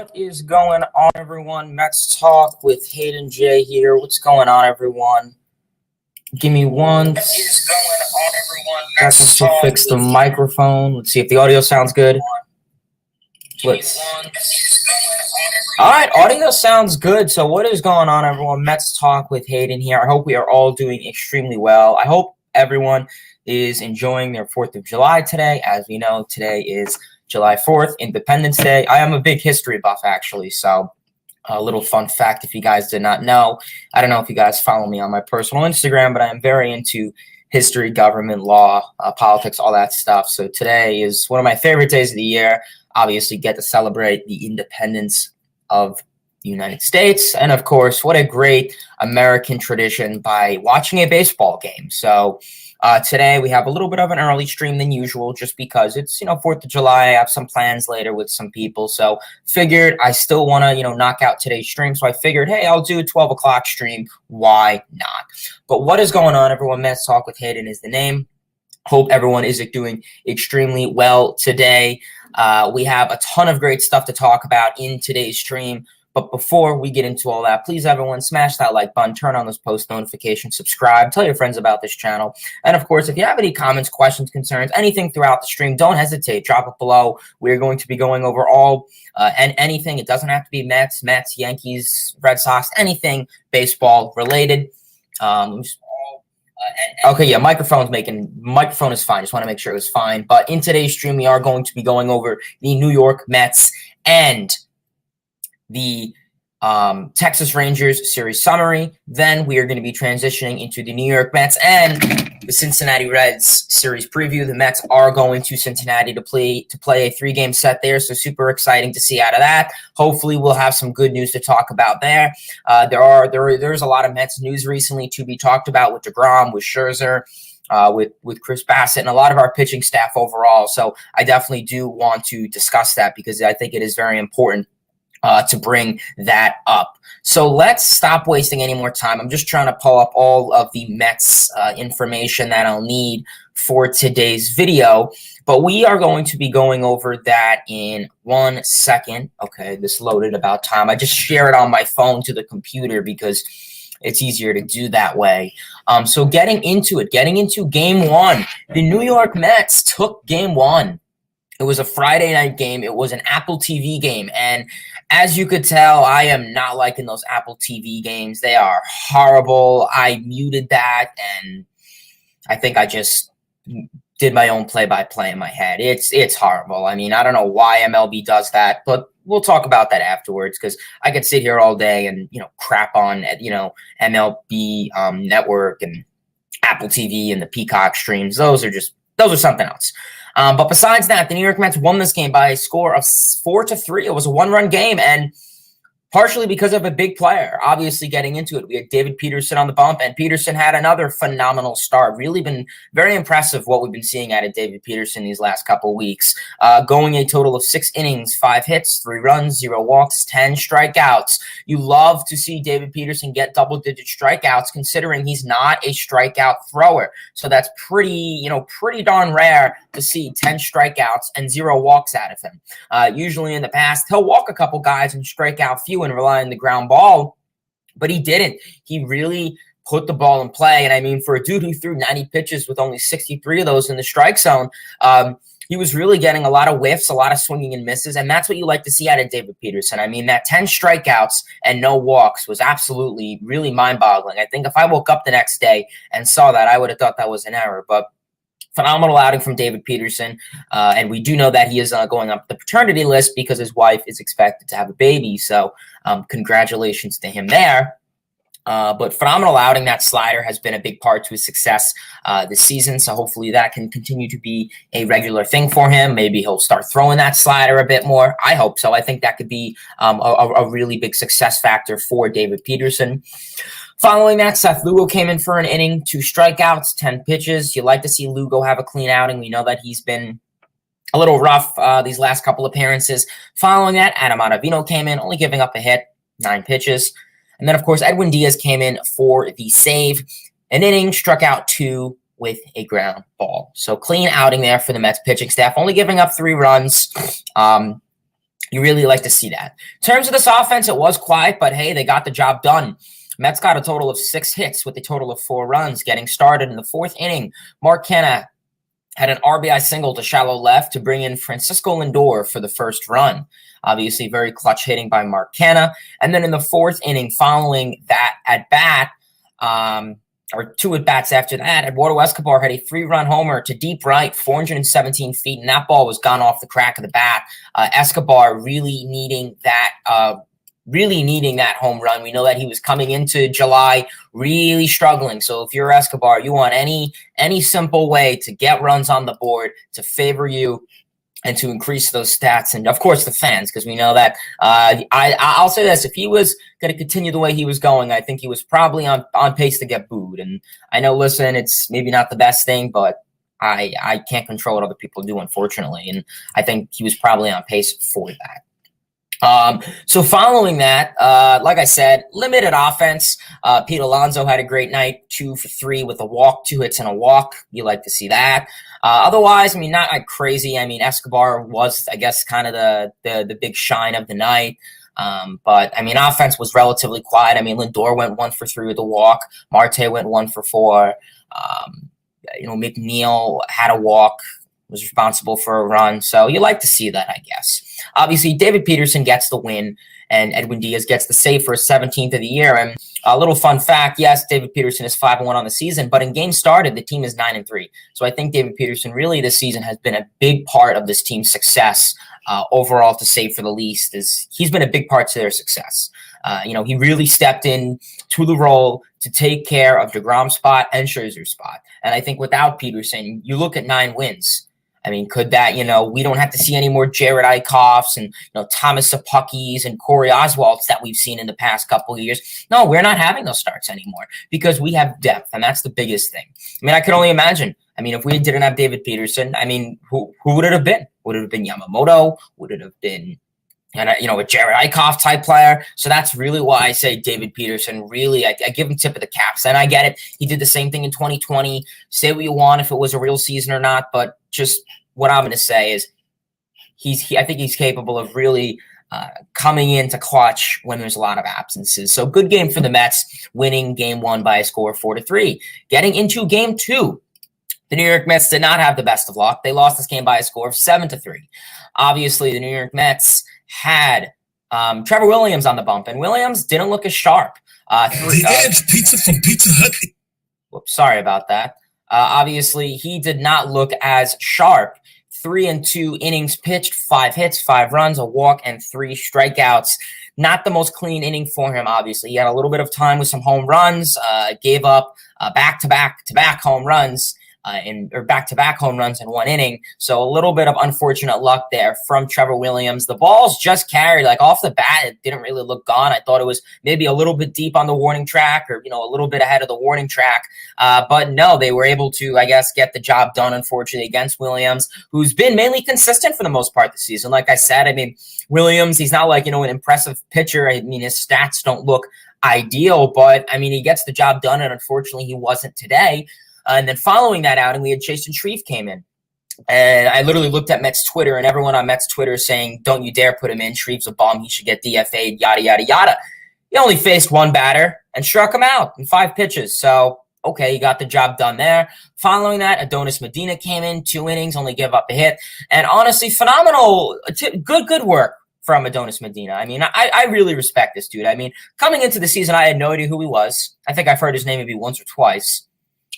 What is going on, everyone? Mets Talk with Hayden J here. What's going on, everyone? Give me one second to fix the microphone. Let's see if the audio sounds good. All right, audio sounds good. So what is going on, everyone? Mets Talk with Hayden here. I hope we are all doing extremely well. I hope everyone is enjoying their 4th of July today. As we know, today is July 4th, Independence Day. I am a big history buff, actually, so a little fun fact if you guys did not know. I don't know if you guys follow me on my personal Instagram, but I am very into history, government, law, politics, all that stuff. So today is one of my favorite days of the year. Obviously, get to celebrate the independence of the United States. And, of course, what a great American tradition by watching a baseball game. So today we have a little bit of an early stream than usual just because it's, 4th of July. I have some plans later with some people. So figured I still want to, knock out today's stream. So I figured, hey, I'll do a 12 o'clock stream. Why not? But what is going on, everyone? Mets Talk with Hayden is the name. Hope everyone is doing extremely well today. We have a ton of great stuff to talk about in today's stream. But before we get into all that, please, everyone, smash that like button, turn on those post notifications, subscribe, tell your friends about this channel. And, of course, if you have any comments, questions, concerns, anything throughout the stream, don't hesitate. Drop it below. We're going to be going over all and anything. It doesn't have to be Mets, Yankees, Red Sox, anything baseball related. Okay, yeah, microphone is fine. Just want to make sure it was fine. But in today's stream, we are going to be going over the New York Mets and the Texas Rangers series summary. Then we are going to be transitioning into the New York Mets and the Cincinnati Reds series preview. The Mets are going to Cincinnati to play a 3-game set there, so super exciting to see out of that. Hopefully, we'll have some good news to talk about there. There's a lot of Mets news recently to be talked about with Degrom, with Scherzer, with Chris Bassett, and a lot of our pitching staff overall. So I definitely do want to discuss that because I think it is very important to bring that up. So let's stop wasting any more time. I'm just trying to pull up all of the Mets information that I'll need for today's video, but we are going to be going over that in 1 second. Okay, this loaded about time. I just share it on my phone to the computer because it's easier to do that way. So getting into game 1, the New York Mets took game 1. It was a Friday night game. It was an Apple TV game. And as you could tell, I am not liking those Apple TV games. They are horrible. I muted that, and I think I just did my own play-by-play in my head. It's horrible. I mean, I don't know why MLB does that, but we'll talk about that afterwards because I could sit here all day and, crap on, MLB Network and Apple TV and the Peacock streams. Those are something else. But besides that, the New York Mets won this game by a score of 4-3. It was a 1-run game, and partially because of a big player. Obviously, getting into it, we had David Peterson on the bump, and Peterson had another phenomenal start. Really been very impressive what we've been seeing out of David Peterson these last couple weeks. Going a total of 6 innings, 5 hits, 3 runs, 0 walks, 10 strikeouts. You love to see David Peterson get double-digit strikeouts, considering he's not a strikeout thrower. So that's pretty darn rare to see 10 strikeouts and 0 walks out of him. Usually in the past, he'll walk a couple guys and strike out few and rely on the ground ball, but he didn't. He really put the ball in play. And I mean, for a dude who threw 90 pitches with only 63 of those in the strike zone, he was really getting a lot of whiffs, a lot of swinging and misses, and that's what you like to see out of David Peterson. I mean, that 10 strikeouts and no walks was absolutely really mind-boggling. I think if I woke up the next day and saw that, I would have thought that was an error, but phenomenal outing from David Peterson, and we do know that he is going up the paternity list because his wife is expected to have a baby, so congratulations to him there. But phenomenal outing. That slider has been a big part to his success this season, so hopefully that can continue to be a regular thing for him. Maybe he'll start throwing that slider a bit more. I hope so. I think that could be a really big success factor for David Peterson. Following that, Seth Lugo came in for an inning, 2 strikeouts, 10 pitches. You like to see Lugo have a clean outing. We know that he's been a little rough these last couple appearances. Following that, Adam Ottavino came in, only giving up a hit, 9 pitches. And then, of course, Edwin Diaz came in for the save. An inning, struck out 2 with a ground ball. So clean outing there for the Mets pitching staff, only giving up 3 runs. You really like to see that. In terms of this offense, it was quiet, but hey, they got the job done. Mets got a total of 6 hits with a total of 4 runs. Getting started in the 4th inning, Mark Canha had an RBI single to shallow left to bring in Francisco Lindor for the first run. Obviously, very clutch hitting by Mark Canha. And then in the 4th inning, following that at-bat, or 2 at-bats after that, Eduardo Escobar had a 3-run homer to deep right, 417 feet, and that ball was gone off the crack of the bat. Escobar really needing that home run. We know that he was coming into July really struggling. So if you're Escobar, you want any simple way to get runs on the board to favor you and to increase those stats. And of course the fans, because we know that I'll say this, if he was going to continue the way he was going, I think he was probably on pace to get booed. And I know, listen, it's maybe not the best thing, but I can't control what other people do, unfortunately. And I think he was probably on pace for that. So following that, like I said, limited offense. Pete Alonso had a great night, 2 for 3 with a walk, 2 hits and a walk. You like to see that. Otherwise, I mean, not like crazy. I mean, Escobar was, I guess, kind of the big shine of the night. But I mean, offense was relatively quiet. I mean, Lindor went 1 for 3 with a walk. Marte went 1 for 4. McNeil had a walk, was responsible for a run. So you like to see that, I guess. Obviously, David Peterson gets the win, and Edwin Diaz gets the save for his 17th of the year. And a little fun fact, yes, David Peterson is 5-1 on the season, but in games started, the team is 9-3. So I think David Peterson really this season has been a big part of this team's success overall, to say for the least. He's been a big part to their success. He really stepped in to the role to take care of Degrom's spot and Scherzer's spot. And I think without Peterson, you look at 9 wins. I mean, could that, we don't have to see any more Jared Eichhoffs and, Thomas Sapuckis and Corey Oswalds that we've seen in the past couple of years. No, we're not having those starts anymore because we have depth, and that's the biggest thing. I mean, I can only imagine. I mean, if we didn't have David Peterson, I mean, who would it have been? Would it have been Yamamoto? Would it have been, a Jared Eichhoff type player? So that's really why I say David Peterson, really, I give him tip of the caps. And I get it. He did the same thing in 2020. Say what you want if it was a real season or not, but just what I'm going to say is I think he's capable of really coming into clutch when there's a lot of absences. So good game for the Mets, winning game 1 by a score of 4-3. Getting into game 2, the New York Mets did not have the best of luck. They lost this game by a score of 7-3. Obviously, the New York Mets had Trevor Williams on the bump, and Williams didn't look as sharp. Edge pizza from Pizza Hut. Whoops, sorry about that. Obviously, he did not look as sharp. 3 and 2 innings pitched, 5 hits, 5 runs, a walk, and 3 strikeouts. Not the most clean inning for him, obviously. He had a little bit of time with some home runs, gave up back-to-back home runs. Back-to-back home runs in 1 inning. So a little bit of unfortunate luck there from Trevor Williams. The balls just carried, like off the bat, it didn't really look gone. I thought it was maybe a little bit deep on the warning track or, a little bit ahead of the warning track. But no, they were able to, I guess, get the job done, unfortunately, against Williams, who's been mainly consistent for the most part this season. Like I said, I mean, Williams, he's not like, an impressive pitcher. I mean, his stats don't look ideal, but I mean, he gets the job done, and unfortunately, he wasn't today. And then following that outing, we had Jason Sharif came in. And I literally looked at Mets Twitter, and everyone on Mets Twitter saying, don't you dare put him in. Sharif's a bum. He should get DFA'd, yada, yada, yada. He only faced 1 batter and struck him out in 5 pitches. So, okay, he got the job done there. Following that, Adonis Medina came in, 2 innings, only gave up a hit. And honestly, phenomenal, good work from Adonis Medina. I mean, I really respect this dude. I mean, coming into the season, I had no idea who he was. I think I've heard his name maybe once or twice.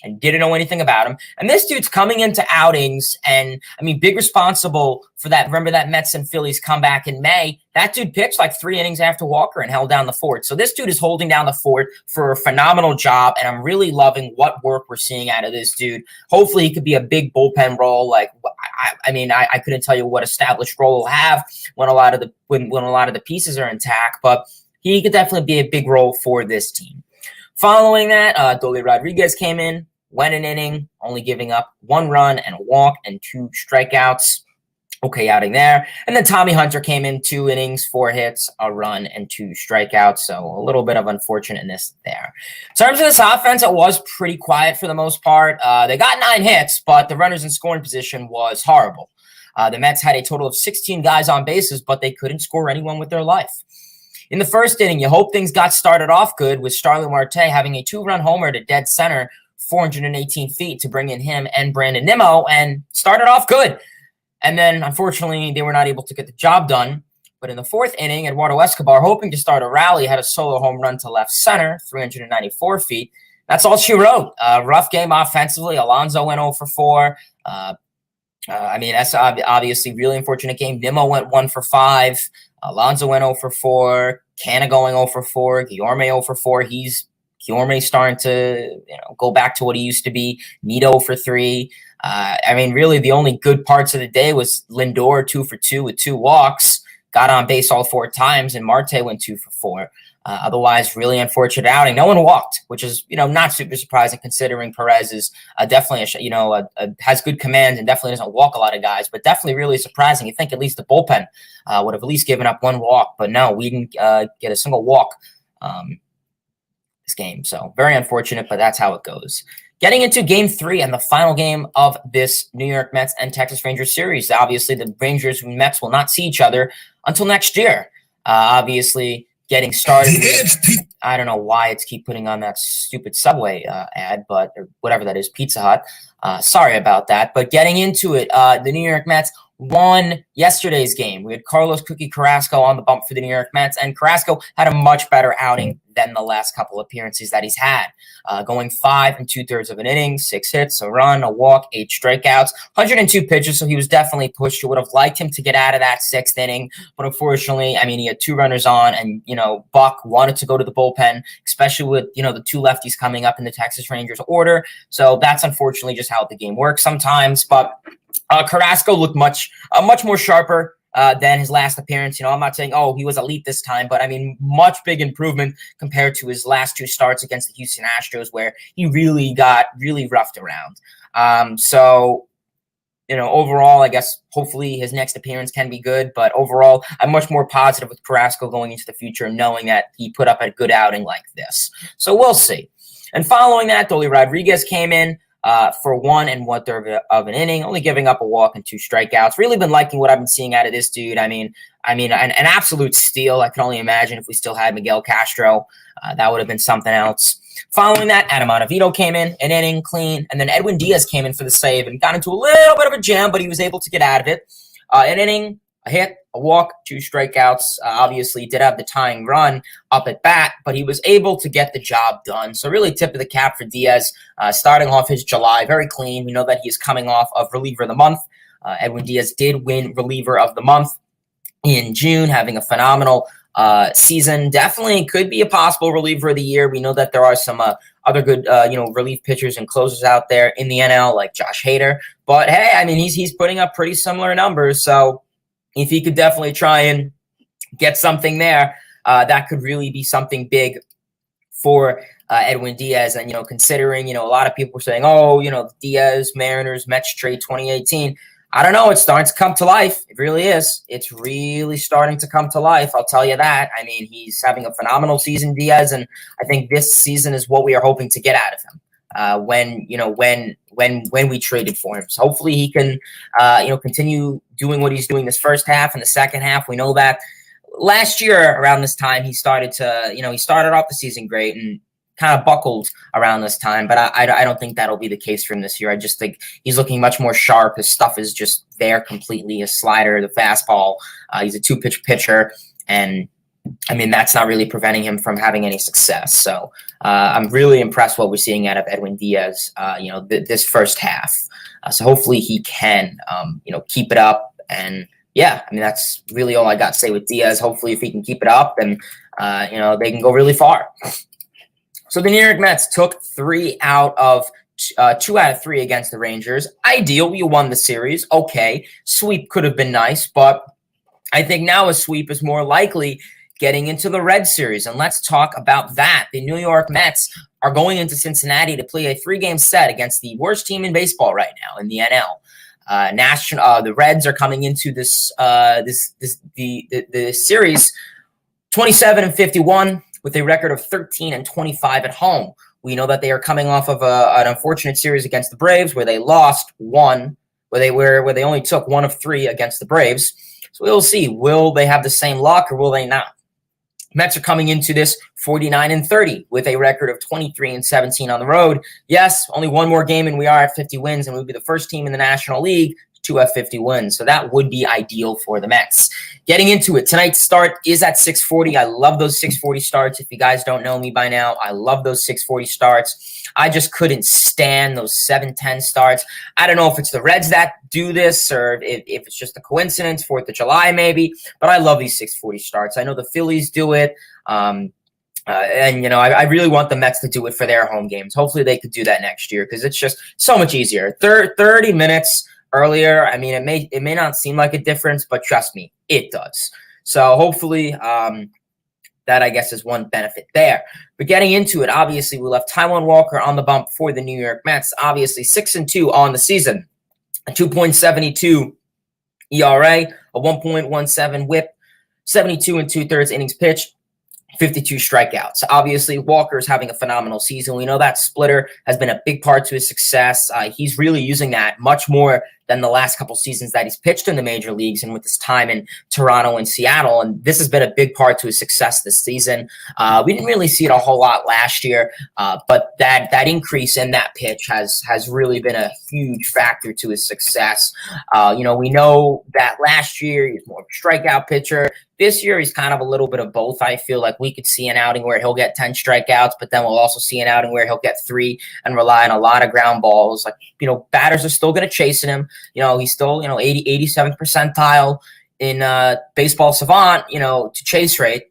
I didn't know anything about him. And this dude's coming into outings and, I mean, big responsible for that. Remember that Mets and Phillies comeback in May? That dude pitched like 3 innings after Walker and held down the fort. So this dude is holding down the fort for a phenomenal job, and I'm really loving what work we're seeing out of this dude. Hopefully he could be a big bullpen role. Like, I couldn't tell you what established role he'll have when a lot of the pieces are intact, but he could definitely be a big role for this team. Following that, Dolly Rodriguez came in, went an inning, only giving up 1 run and a walk and 2 strikeouts. Okay outing there. And then Tommy Hunter came in, 2 innings, 4 hits, a run, and 2 strikeouts. So a little bit of unfortunateness there. In terms of this offense, it was pretty quiet for the most part. They got 9 hits, but the runners in scoring position was horrible. The Mets had a total of 16 guys on bases, but they couldn't score anyone with their life. In the first inning, you hope things got started off good with Starling Martay having a 2-run homer to dead center, 418 feet to bring in him and Brandon Nimmo, and started off good. And then, unfortunately, they were not able to get the job done. But in the fourth inning, Eduardo Escobar, hoping to start a rally, had a solo home run to left center, 394 feet. That's all she wrote. Rough game offensively. Alonso went 0 for 4. That's obviously really unfortunate game. Nimmo went 1 for 5. Alonso went 0 for 4. Canna going 0 for 4. Guillorme 0 for 4. Guillorme's starting to go back to what he used to be. Nito for 3. Really the only good parts of the day was Lindor 2 for 2 with 2 walks. Got on base all 4 times, and Marte went 2 for 4. Otherwise, really unfortunate outing. No one walked, which is not super surprising considering Perez is definitely has good command and definitely doesn't walk a lot of guys. But definitely really surprising. You think at least the bullpen would have at least given up 1 walk, but no, we didn't get a single walk this game. So very unfortunate, but that's how it goes. Getting into game 3 and the final game of this New York Mets and Texas Rangers series. Obviously, the Rangers and Mets will not see each other until next year. Obviously, getting started. I don't know why it's keep putting on that stupid Subway ad, or whatever that is, Pizza Hut. Sorry about that. But getting into it, the New York Mets won yesterday's game. We had Carlos Cookie Carrasco on the bump for the New York Mets, and Carrasco had a much better outing than the last couple appearances that he's had. Going 5 2/3 of an inning, 6 hits, a run, a walk, 8 strikeouts, 102 pitches, so he was definitely pushed. You would have liked him to get out of that 6th inning, but unfortunately, he had 2 runners on, and, Buck wanted to go to the bullpen, especially with, the 2 lefties coming up in the Texas Rangers order, so that's unfortunately just how the game works sometimes, but Carrasco looked much more sharper than his last appearance. I'm not saying, he was elite this time, but much big improvement compared to his last 2 starts against the Houston Astros, where he really got roughed around. Overall, I guess hopefully his next appearance can be good, but overall, I'm much more positive with Carrasco going into the future, knowing that he put up a good outing like this. So we'll see. And following that, Dolly Rodriguez came in for 1 1/3 of an inning, only giving up a walk and 2 strikeouts. Really been liking what I've been seeing out of this dude. An absolute steal. I can only imagine if we still had Miguel Castro, that would have been something else. Following that, Adam Ottavino came in, an inning, clean, and then Edwin Diaz came in for the save and got into a little bit of a jam, but he was able to get out of it. An inning, a hit, a walk, 2 strikeouts. Obviously, did have the tying run up at bat, but he was able to get the job done. So really tip of the cap for Diaz, starting off his July very clean. We know that he's coming off of Reliever of the Month. Edwin Diaz did win Reliever of the Month in June, having a phenomenal season. Definitely could be a possible Reliever of the Year. We know that there are some other good, relief pitchers and closers out there in the NL, like Josh Hader. But hey, he's putting up pretty similar numbers. So if he could definitely try and get something there, that could really be something big for Edwin Diaz. And, considering, a lot of people were saying, Diaz, Mariners, Mets trade 2018. I don't know. It's starting to come to life. It really is. It's really starting to come to life. I'll tell you that. He's having a phenomenal season, Diaz, and I think this season is what we are hoping to get out of him when we traded for him. So hopefully he can, continue doing what he's doing this first half and the second half. We know that last year around this time he started to, he started off the season great and kind of buckled around this time, but I don't think that'll be the case for him this year. I just think he's looking much more sharp. His stuff is just there completely. His slider, the fastball. He's a 2-pitch pitcher, and that's not really preventing him from having any success. So I'm really impressed what we're seeing out of Edwin Diaz, this first half. So hopefully he can, keep it up. And yeah, that's really all I got to say with Diaz. Hopefully if he can keep it up, then, they can go really far. So the New York Mets took 2 out of 3 against the Rangers. Ideal, you won the series. Okay, sweep could have been nice, but I think now a sweep is more likely getting into the Red Series. And let's talk about that. The New York Mets are going into Cincinnati to play a 3-game set against the worst team in baseball right now in the NL. The Reds are coming into the series 27-51. With a record of 13-25 at home. We know that they are coming off of an unfortunate series against the Braves where they lost 1, where they only took 1 of 3 against the Braves. So we'll see. Will they have the same luck or will they not? Mets are coming into this 49-30 with a record of 23-17 on the road. Yes, only one more game and we are at 50 wins, and we'll be the first team in the National League to have 50 wins. So that would be ideal for the Mets. Getting into it, tonight's start is at 6:40. I love those 6:40 starts. If you guys don't know me by now, I love those 6:40 starts. I just couldn't stand those 7:10 starts. I don't know if it's the Reds that do this or if it's just a coincidence, 4th of July maybe, but I love these 6:40 starts. I know the Phillies do it. And, I really want the Mets to do it for their home games. Hopefully they could do that next year because it's just so much easier. 30 minutes earlier. I mean, it may not seem like a difference, but trust me, it does. So hopefully that, I guess, is one benefit there. But getting into it, obviously, we left Taijuan Walker on the bump for the New York Mets. Obviously, 6-2 on the season, a 2.72 ERA, a 1.17 WHIP, 72 2/3 innings pitched, 52 strikeouts. Obviously, Walker is having a phenomenal season. We know that splitter has been a big part to his success. He's really using that much more than the last couple seasons that he's pitched in the major leagues and with his time in Toronto and Seattle. And this has been a big part to his success this season. We didn't really see it a whole lot last year, but that increase in that pitch has really been a huge factor to his success. We know that last year he was more of a strikeout pitcher. This year, he's kind of a little bit of both. I feel like we could see an outing where he'll get 10 strikeouts, but then we'll also see an outing where he'll get 3 and rely on a lot of ground balls. Like, batters are still going to chase him. He's still, 87th percentile in baseball savant, to chase rate.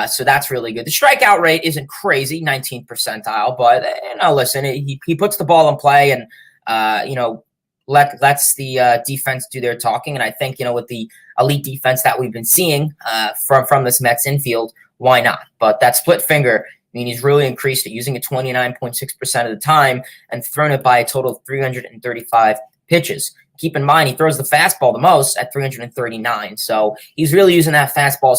So that's really good. The strikeout rate isn't crazy, 19th percentile, but listen, he puts the ball in play and, lets the defense do their talking. And I think, with the elite defense that we've been seeing from this Mets infield, why not? But that split finger, he's really increased it, using it 29.6% of the time and thrown it by a total of 335 pitches. Keep in mind, he throws the fastball the most at 339. So he's really using that fastball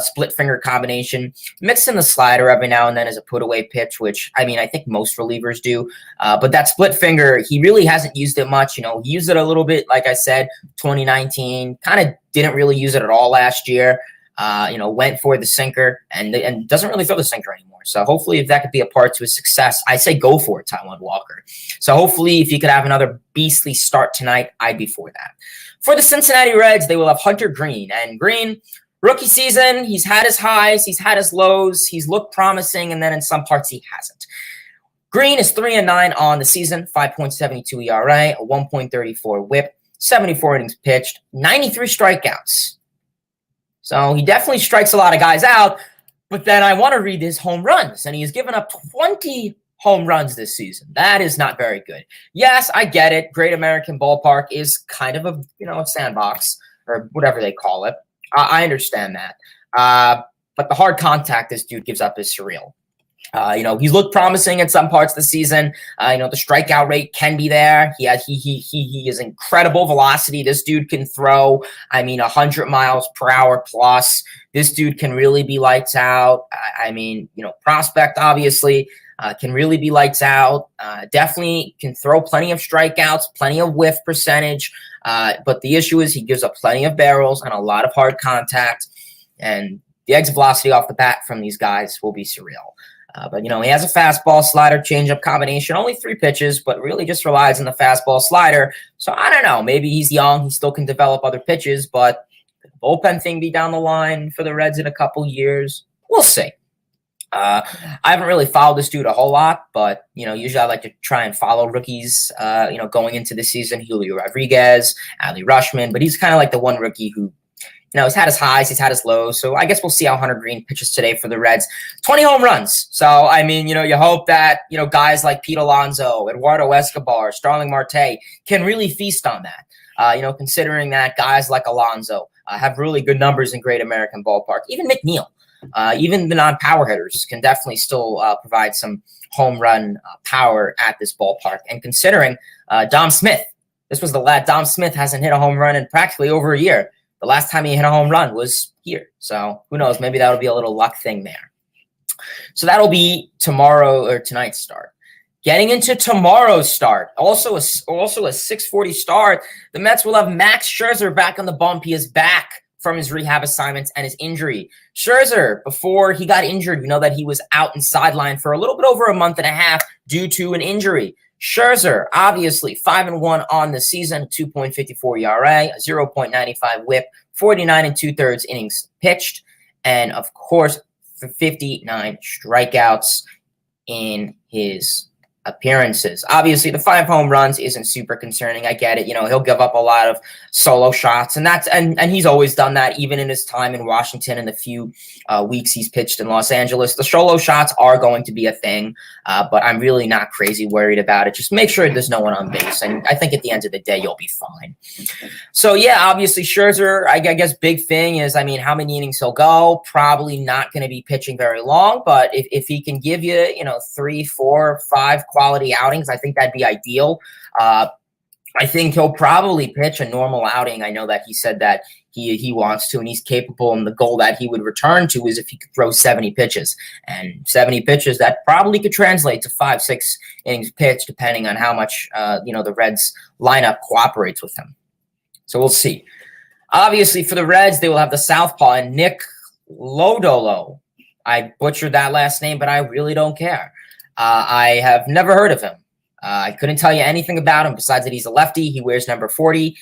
split finger combination, mixing the slider every now and then as a put away pitch, which I think most relievers do. But that split finger, he really hasn't used it much. He used it a little bit, like I said, 2019, kind of didn't really use it at all last year. Went for the sinker and doesn't really throw the sinker anymore. So hopefully if that could be a part to his success, I say go for it, Taijuan Walker. So hopefully if he could have another beastly start tonight, I'd be for that. For the Cincinnati Reds, they will have Hunter Green. And Green, rookie season, he's had his highs, he's had his lows, he's looked promising, and then in some parts he hasn't. Green is 3-9 on the season, 5.72 ERA, a 1.34 WHIP, 74 innings pitched, 93 strikeouts. So he definitely strikes a lot of guys out, but then I want to read his home runs, and he has given up 20 home runs this season. That is not very good. Yes, I get it. Great American Ballpark is kind of a sandbox or whatever they call it. I understand that. But the hard contact this dude gives up is surreal. He's looked promising in some parts of the season. The strikeout rate can be there. He is incredible velocity. This dude can throw, 100 miles per hour plus. This dude can really be lights out. Prospect, obviously, can really be lights out. Definitely can throw plenty of strikeouts, plenty of whiff percentage. But the issue is he gives up plenty of barrels and a lot of hard contact. And the exit velocity off the bat from these guys will be surreal. But he has a fastball, slider, changeup combination, only 3 pitches, but really just relies on the fastball slider. So I don't know. Maybe he's young. He still can develop other pitches, but could the bullpen thing be down the line for the Reds in a couple years? We'll see. I haven't really followed this dude a whole lot, but, usually I like to try and follow rookies, going into the season. Julio Rodriguez, Ali Rushman, but he's kind of like the one rookie who, he's had his highs, he's had his lows. So I guess we'll see how Hunter Green pitches today for the Reds. 20 home runs. So, you hope that, guys like Pete Alonso, Eduardo Escobar, Starling Martay can really feast on that. Considering that guys like Alonso have really good numbers in Great American Ballpark. Even McNeil, even the non-power hitters can definitely still provide some home run power at this ballpark. And considering Dom Smith, this was the last. Dom Smith hasn't hit a home run in practically over a year. The last time he hit a home run was here. So who knows? Maybe that'll be a little luck thing there. So that'll be tomorrow or tonight's start. Getting into tomorrow's start, also a 6:40 start, the Mets will have Max Scherzer back on the bump. He is back from his rehab assignments and his injury. Scherzer, before he got injured, we know that he was out and sidelined for a little bit over a month and a half due to an injury. Scherzer, obviously, 5-1 on the season, 2.54 ERA, 0.95 WHIP, 49 2/3 innings pitched, and of course, 59 strikeouts in his appearances. Obviously, the 5 home runs isn't super concerning. I get it. He'll give up a lot of solo shots, and he's always done that, even in his time in Washington and the few weeks he's pitched in Los Angeles. The solo shots are going to be a thing, but I'm really not crazy worried about it. Just make sure there's no one on base, and I think at the end of the day, you'll be fine. So, yeah, obviously, Scherzer, I guess big thing is, how many innings he'll go. Probably not going to be pitching very long, but if he can give you, 3, 4, 5 quality outings, I think that'd be ideal. I think he'll probably pitch a normal outing. I know that he said that he wants to, and he's capable, and the goal that he would return to is if he could throw 70 pitches. And 70 pitches, that probably could translate to 5, 6 innings pitched, depending on how much the Reds lineup cooperates with him. So we'll see. Obviously, for the Reds, they will have the southpaw and Nick Lodolo. I butchered that last name, but I really don't care. I have never heard of him. I couldn't tell you anything about him besides that he's a lefty. He wears number 40.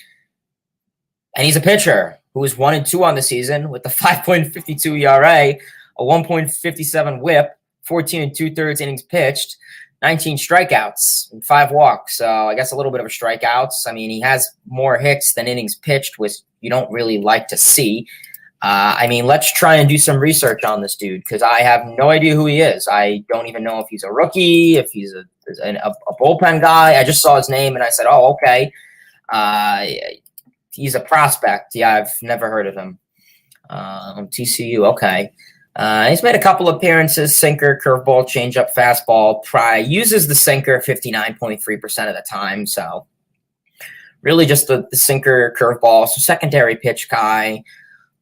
And he's a pitcher who is 1-2 on the season with a 5.52 ERA, a 1.57 WHIP, 14 2/3 innings pitched, 19 strikeouts, and 5 walks. So I guess a little bit of a strikeouts. He has more hits than innings pitched, which you don't really like to see. Let's try and do some research on this dude, because I have no idea who he is. I don't even know if he's a rookie, if he's a bullpen guy. I just saw his name and I said, oh, okay. He's a prospect. Yeah, I've never heard of him. TCU, okay. He's made a couple appearances, sinker, curveball, changeup, fastball. Uses the sinker 59.3% of the time. So really just the sinker, curveball. So secondary pitch guy.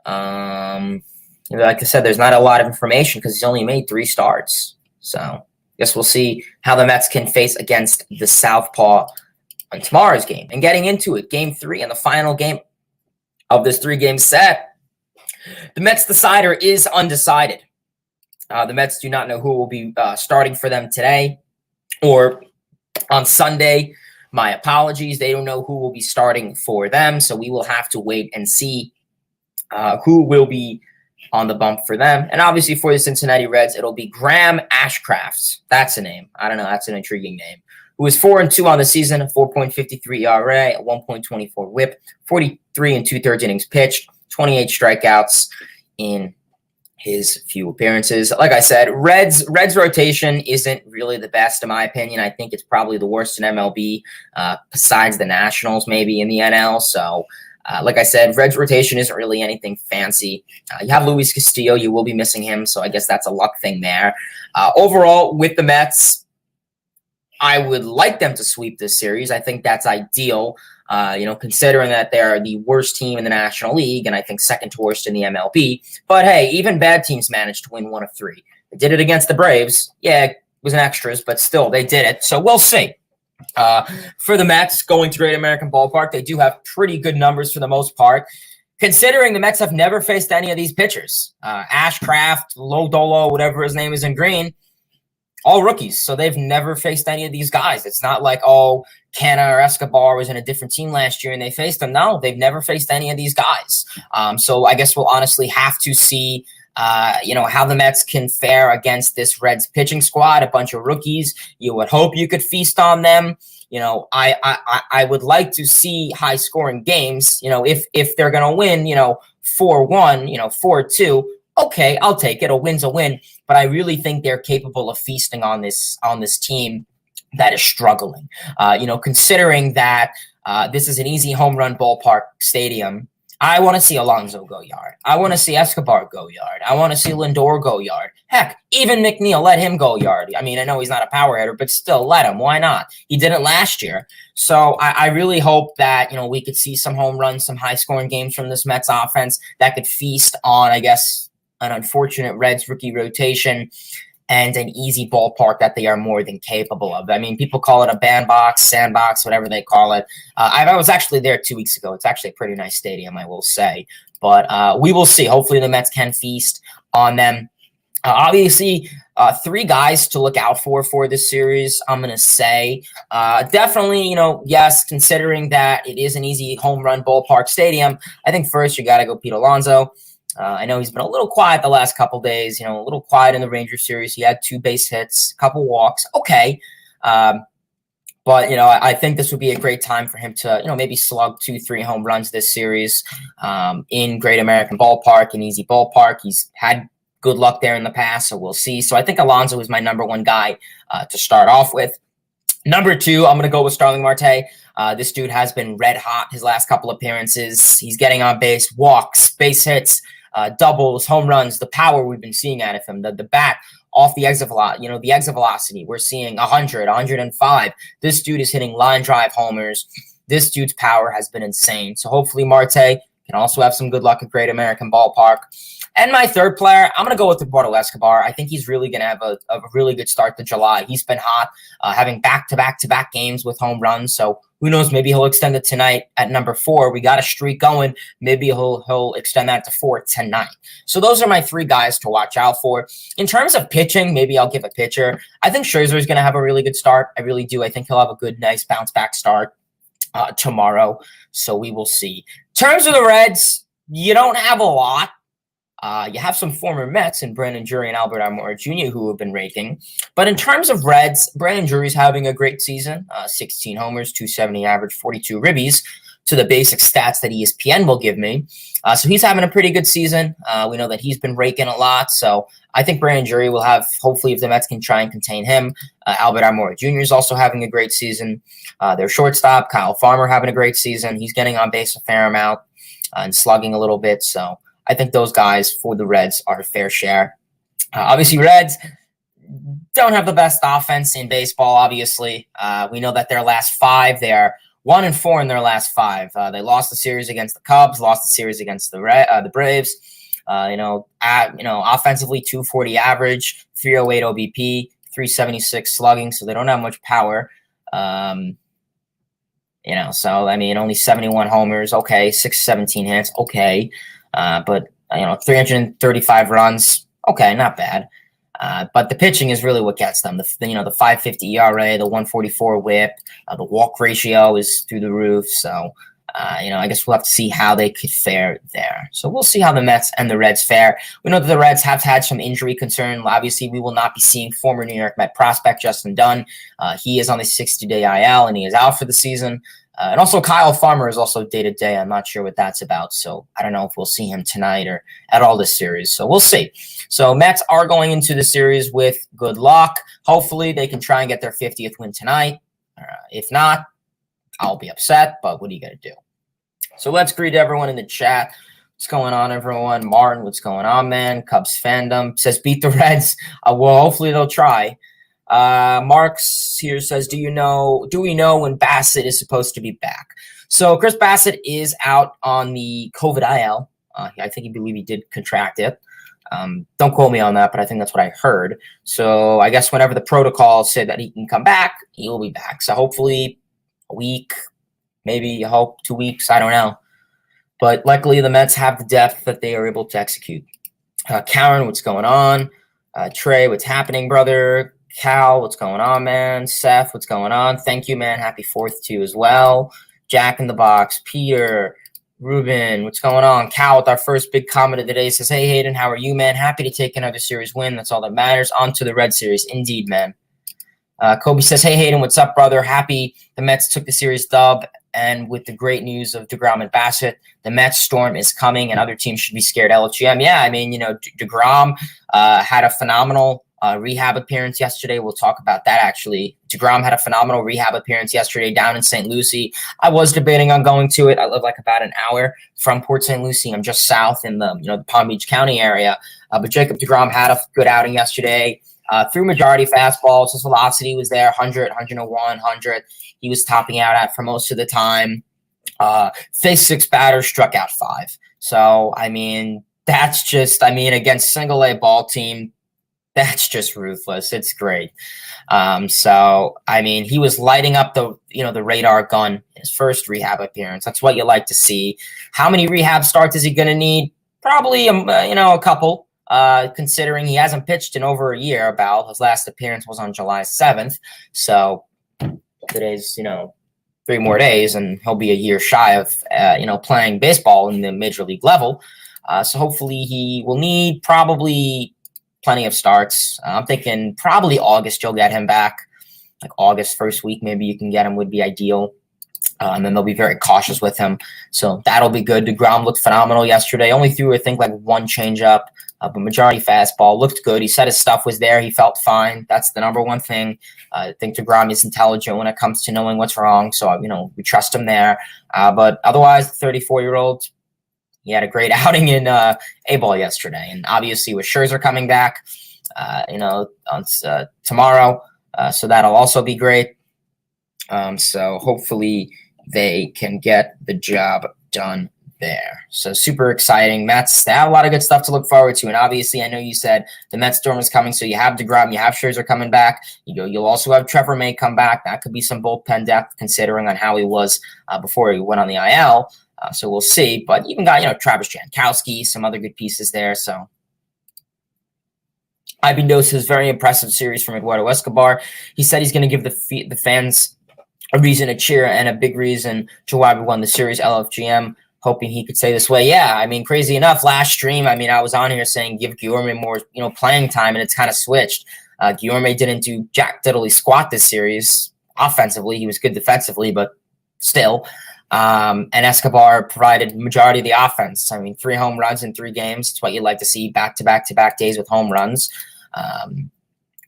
Like I said, there's not a lot of information because he's only made 3 starts. So I guess we'll see how the Mets can face against the southpaw on tomorrow's game. And getting into it, game 3 and the final game of this 3-game set, the Mets decider is undecided. The Mets do not know who will be starting for them today or on Sunday. My apologies. They don't know who will be starting for them. So we will have to wait and see who will be on the bump for them. And obviously for the Cincinnati Reds, it'll be Graham Ashcraft. That's a name. I don't know. That's an intriguing name. Who is 4-2 on the season, 4.53 ERA, 1.24 WHIP, 43 2/3 innings pitched, 28 strikeouts in his few appearances. Like I said, Reds rotation isn't really the best in my opinion. I think it's probably the worst in MLB, besides the Nationals, maybe in the NL. So like I said, Reds rotation isn't really anything fancy. You have Luis Castillo. You will be missing him, so I guess that's a luck thing there. Overall, with the Mets, I would like them to sweep this series. I think that's ideal, considering that they're the worst team in the National League and I think second to worst in the MLB. But, hey, even bad teams managed to win 1 of 3. They did it against the Braves. Yeah, it was an extras, but still, they did it. So we'll see. For the Mets going to Great American Ballpark, they do have pretty good numbers for the most part, considering the Mets have never faced any of these pitchers. Ashcraft, Lodolo, whatever his name is in green, all rookies. So they've never faced any of these guys. It's not like, Canna or Escobar was in a different team last year and they faced them. No, they've never faced any of these guys. So I guess we'll honestly have to see how the Mets can fare against this Reds pitching squad, a bunch of rookies. You would hope you could feast on them. I would like to see high scoring games, if they're going to win, 4-1, 4-2. Okay, I'll take it. A win's a win, but I really think they're capable of feasting on this team that is struggling. Considering that this is an easy home run ballpark stadium, I want to see Alonso go yard. I want to see Escobar go yard. I want to see Lindor go yard. Heck, even McNeil, let him go yard. I know he's not a power hitter, but still, let him. Why not? He did it last year. So I really hope that, we could see some home runs, some high-scoring games from this Mets offense that could feast on, I guess, an unfortunate Reds rookie rotation. and an easy ballpark that they are more than capable of. I mean, people call it a bandbox, sandbox, whatever they call it. I was actually there 2 weeks ago. It's actually a pretty nice stadium, I will say. But we will see. Hopefully the Mets can feast on them. Obviously, 3 guys to look out for this series, I'm going to say. Definitely, yes, considering that it is an easy home run ballpark stadium, I think first you got to go Pete Alonso. I know he's been a little quiet the last couple days, a little quiet in the Rangers series. He had 2 base hits, a couple walks. Okay. But, I think this would be a great time for him to, maybe slug 2-3 home runs this series in Great American Ballpark, an easy ballpark. He's had good luck there in the past, so we'll see. So I think Alonso is my number 1 guy to start off with. Number 2, I'm going to go with Starling Martay. This dude has been red hot his last couple appearances. He's getting on base, walks, base hits, doubles, home runs, the power we've been seeing out of him, the bat off the exit velocity, the exit velocity. We're seeing 100, 105. This dude is hitting line drive homers. This dude's power has been insane. So hopefully Marte can also have some good luck at Great American Ballpark. And my 3rd player, I'm going to go with Eduardo Escobar. I think he's really going to have a really good start to July. He's been hot, having back-to-back games with home runs. So who knows, maybe he'll extend it tonight at number 4. We got a streak going. Maybe he'll extend that to 4 tonight. So those are my 3 guys to watch out for. In terms of pitching, maybe I'll give a pitcher. I think Scherzer is going to have a really good start. I really do. I think he'll have a good, nice bounce-back start tomorrow. So we will see. In terms of the Reds, you don't have a lot. You have some former Mets in Brandon Drury and Albert Almora Jr. who have been raking. But in terms of Reds, Brandon Drury's having a great season. 16 homers, 270 average, 42 ribbies to the basic stats that ESPN will give me. So he's having a pretty good season. We know that he's been raking a lot. So I think Brandon Drury will have, hopefully if the Mets can try and contain him. Albert Almora Jr. is also having a great season. Their shortstop, Kyle Farmer, having a great season. He's getting on base a fair amount and slugging a little bit. So I think those guys for the Reds are a fair share. Obviously, Reds don't have the best offense in baseball, obviously. We know that their last 5, they are 1-4 in their last 5. They lost the series against the Cubs, lost the series against the Braves. Offensively, 240 average, 308 OBP, 376 slugging, so they don't have much power. So, only 71 homers, okay, 617 hits, okay. But 335 runs, okay, not bad. But the pitching is really what gets them. The 5.50 ERA, the 144 WHIP, the walk ratio is through the roof. So, I guess we'll have to see how they could fare there. So we'll see how the Mets and the Reds fare. We know that the Reds have had some injury concern. Obviously, we will not be seeing former New York Met prospect Justin Dunn. He is on the 60-day IL, and he is out for the season. And also Kyle Farmer is also day-to-day. I'm not sure what that's about. So I don't know if we'll see him tonight or at all this series. So we'll see. So Mets are going into the series with good luck. Hopefully they can try and get their 50th win tonight. If not, I'll be upset. But what are you going to do? So let's greet everyone in the chat. What's going on, everyone? Martin, what's going on, man? Cubs fandom says beat the Reds. Well, hopefully they'll try. Marks here says, do we know when Bassett is supposed to be back? So Chris Bassett is out on the COVID IL. I think he did contract it. Don't quote me on that, but I think that's what I heard. So I guess whenever the protocol said that he can come back, he will be back. So hopefully a week, maybe I hope 2 weeks. I don't know. But luckily the Mets have the depth that they are able to execute. Karen, what's going on? Trey, what's happening, brother? Cal, what's going on, man? Seth, what's going on? Thank you, man. Happy 4th to you as well. Jack in the Box, Peter, Ruben, what's going on? Cal with our first big comment of the day says, hey, Hayden, how are you, man? Happy to take another series win. That's all that matters. On to the Red Series. Indeed, man. Kobe says, hey, Hayden, what's up, brother? Happy the Mets took the series dub. And with the great news of Degrom and Bassett, the Mets storm is coming and other teams should be scared. LGM. Yeah, Degrom had a phenomenal rehab appearance yesterday. We'll talk about that, actually. Degrom had a phenomenal rehab appearance yesterday down in St. Lucie. I was debating on going to it. I live like about an hour from Port St. Lucie. I'm just south in the Palm Beach County area. But Jacob Degrom had a good outing yesterday. Threw majority fastballs. His velocity was there, 100, 101, 100. He was topping out at for most of the time. Faced 6 batters, struck out 5. So, that's just, against single-A ball team, That's just ruthless. It's great. So I mean, he was lighting up the radar gun in his first rehab appearance. That's what you like to see. How many rehab starts is he going to need? Probably a couple. Considering he hasn't pitched in over a year. About his last appearance was on July 7th. So today's 3 more days, and he'll be a year shy of playing baseball in the major league level. So hopefully he will need probably plenty of starts. I'm thinking probably August you'll get him back. Like August, first week, maybe you can get him would be ideal. And then they'll be very cautious with him. So that'll be good. Degrom looked phenomenal yesterday. Only threw, I think, like one changeup, but majority fastball. Looked good. He said his stuff was there. He felt fine. That's the number one thing. I think Degrom is intelligent when it comes to knowing what's wrong. So, we trust him there. But otherwise, the 34-year-old, he had a great outing in A-ball yesterday. And obviously with Scherzer coming back, on tomorrow. So that'll also be great. So hopefully they can get the job done there. So super exciting. Mets, they have a lot of good stuff to look forward to. And obviously, I know you said the Mets storm is coming. So you have Degrom, you have Scherzer coming back. You'll also have Trevor May come back. That could be some bullpen depth considering on how he was before he went on the IL. So we'll see. But even got, Travis Jankowski, some other good pieces there. So Ibindosa's very impressive series from Eduardo Escobar. He said he's going to give the fans a reason to cheer and a big reason to why we won the series. LFGM, hoping he could say this way. Yeah, I mean, crazy enough, last stream, I was on here saying give Guillorme more, playing time, and it's kind of switched. Guillorme didn't do jack diddly squat this series. Offensively, he was good defensively, but still. And Escobar provided majority of the offense. 3 home runs in 3 games. It's what you like to see, back-to-back days with home runs.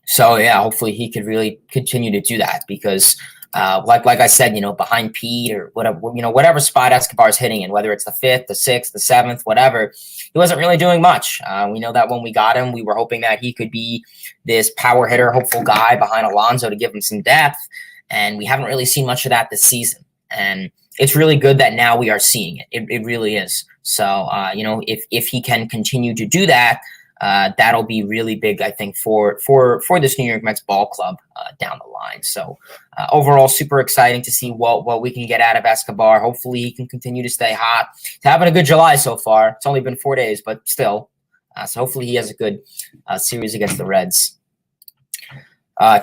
So, yeah, hopefully he could really continue to do that because like I said, behind Pete or whatever spot Escobar's hitting in, whether it's the 5th, the 6th, the 7th, whatever, he wasn't really doing much. We know that when we got him, we were hoping that he could be this power hitter, hopeful guy behind Alonso to give him some depth. And we haven't really seen much of that this season. And it's really good that now we are seeing it. It really is. So, if he can continue to do that, that'll be really big, I think, for this New York Mets ball club down the line. So overall, super exciting to see what we can get out of Escobar. Hopefully he can continue to stay hot. He's having a good July so far. It's only been 4 days, but still. So hopefully he has a good series against the Reds.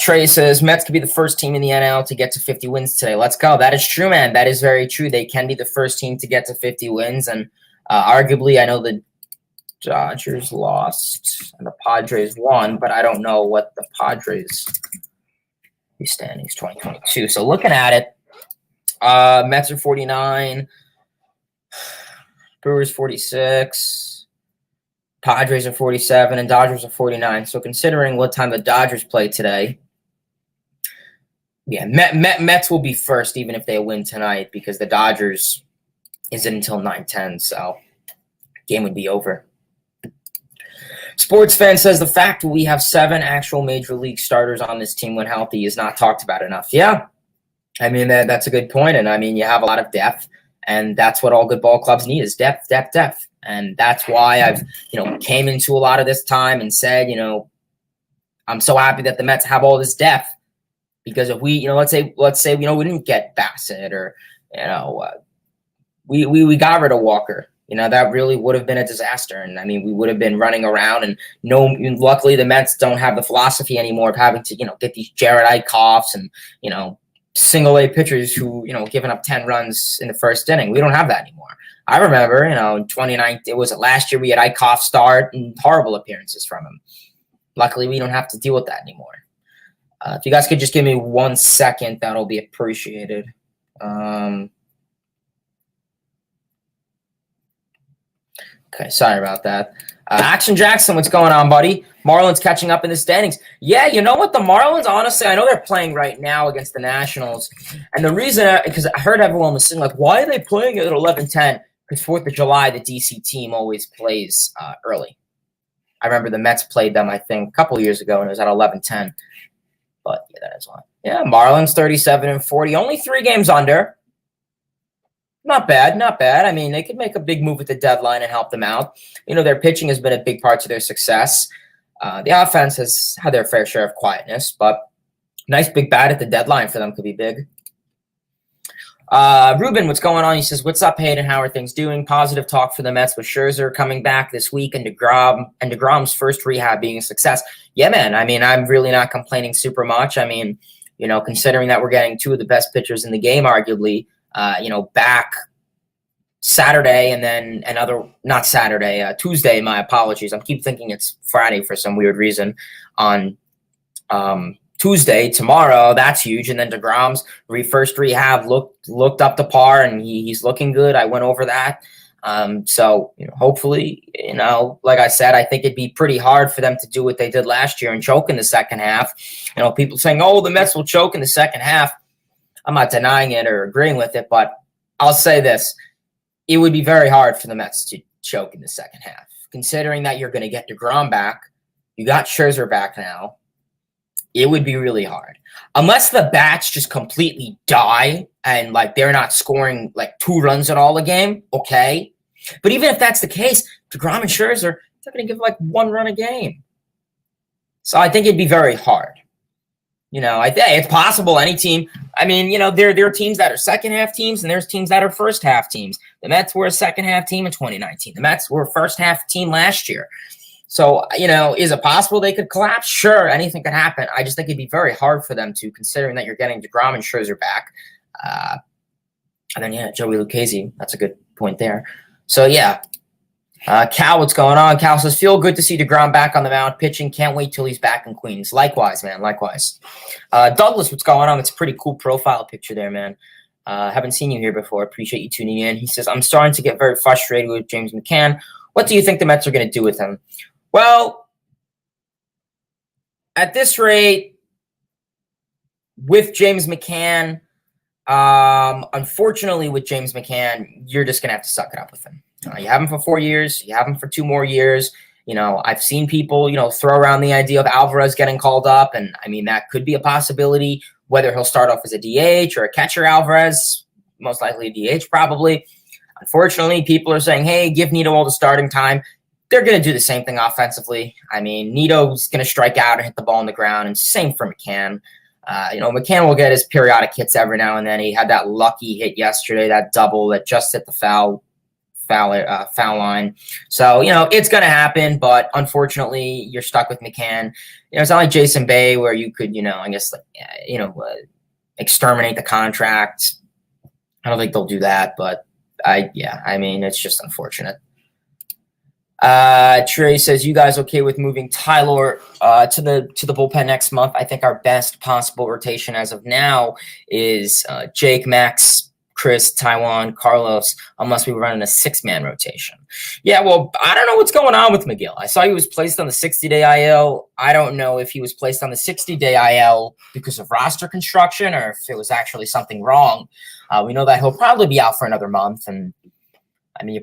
Trey says, Mets could be the first team in the NL to get to 50 wins today. Let's go. That is true, man. That is very true. They can be the first team to get to 50 wins. And arguably, I know the Dodgers lost and the Padres won, but I don't know what the Padres standings 2022. So looking at it, Mets are 49, Brewers 46, Padres are 47, and Dodgers are 49. So considering what time the Dodgers play today, yeah, Mets will be first even if they win tonight because the Dodgers isn't until 9:10, so game would be over. Sports Fan says the fact we have 7 actual major league starters on this team when healthy is not talked about enough. Yeah, that's a good point, and you have a lot of depth, and that's what all good ball clubs need is depth. And that's why I've, came into a lot of this time and said, I'm so happy that the Mets have all this depth because if we, let's say, we didn't get Bassett or, we got rid of Walker, that really would have been a disaster. And we would have been running around and luckily the Mets don't have the philosophy anymore of having to, get these Jared Eichhoffs and, single A pitchers who, giving up 10 runs in the first inning. We don't have that anymore. I remember, in 2019, last year we had Eichhoff start and horrible appearances from him. Luckily, we don't have to deal with that anymore. If you guys could just give me 1 second, that'll be appreciated. Okay, sorry about that. Action Jackson, what's going on, buddy? Marlins catching up in the standings. Yeah, you know what? The Marlins, honestly, I know they're playing right now against the Nationals. And the reason, because I heard everyone was saying, why are they playing at 11:10? Because 4th of July, the DC team always plays early. I remember the Mets played them, I think, a couple years ago, and it was at 11:10. But, yeah, that is why. Yeah, Marlins 37-40. Only 3 games under. Not bad. They could make a big move at the deadline and help them out. Their pitching has been a big part to their success. The offense has had their fair share of quietness, but nice big bat at the deadline for them could be big. Ruben, what's going on? He says, what's up, Hayden? How are things doing? Positive talk for the Mets with Scherzer coming back this week and DeGrom's first rehab being a success. Yeah, man. I mean, I'm really not complaining super much. I mean, considering that we're getting two of the best pitchers in the game, arguably, back Saturday and then not Saturday, Tuesday, my apologies. I keep thinking it's Friday for some weird reason on Tuesday, tomorrow, that's huge. And then DeGrom's first rehab looked up to par, and he's looking good. I went over that. So hopefully, like I said, I think it'd be pretty hard for them to do what they did last year and choke in the second half. People saying, oh, the Mets will choke in the second half. I'm not denying it or agreeing with it, but I'll say this. It would be very hard for the Mets to choke in the second half, considering that you're going to get Degrom back. You got Scherzer back now. It would be really hard. Unless the bats just completely die and, they're not scoring, 2 runs at all a game, okay? But even if that's the case, Degrom and Scherzer, they're going to give, 1 run a game. So I think it'd be very hard. I think it's possible any team. I mean, there are teams that are second-half teams, and there's teams that are first-half teams. The Mets were a second-half team in 2019. The Mets were a first-half team last year. So, is it possible they could collapse? Sure, anything could happen. I just think it'd be very hard for them to, considering that you're getting Degrom and Scherzer back. And then, Joey Lucasy, that's a good point there. So, yeah. Cal, what's going on? Cal says, feel good to see Degrom back on the mound pitching. Can't wait till he's back in Queens. Likewise, man, likewise. Douglas, what's going on? It's a pretty cool profile picture there, man. Haven't seen you here before. Appreciate you tuning in. He says, I'm starting to get very frustrated with James McCann. What do you think the Mets are going to do with him? Well, at this rate, with James McCann, unfortunately with James McCann, you're just going to have to suck it up with him. You have him for 4 years. You have him for 2 more years. I've seen people, throw around the idea of Alvarez getting called up. And, I mean, that could be a possibility, whether he'll start off as a DH or a catcher Alvarez, most likely a DH probably. Unfortunately, people are saying, hey, give Nito all the starting time. They're going to do the same thing offensively. I mean, Nito's going to strike out and hit the ball on the ground, and same for McCann. McCann will get his periodic hits every now and then. He had that lucky hit yesterday, that double that just hit the foul line. So, it's going to happen, but unfortunately, you're stuck with McCann. It's not like Jason Bay where you could, exterminate the contract. I don't think they'll do that, but it's just unfortunate. Trey says, you guys okay with moving Tyler to the bullpen next month? I think our best possible rotation as of now is Jake, Max, Chris, Taiwan, Carlos, unless we run in a 6-man rotation. Yeah, well, I don't know what's going on with McGill. I saw he was placed on the 60-day IL. I don't know if he was placed on the 60-day IL because of roster construction or if it was actually something wrong. We know that he'll probably be out for another month, and I mean,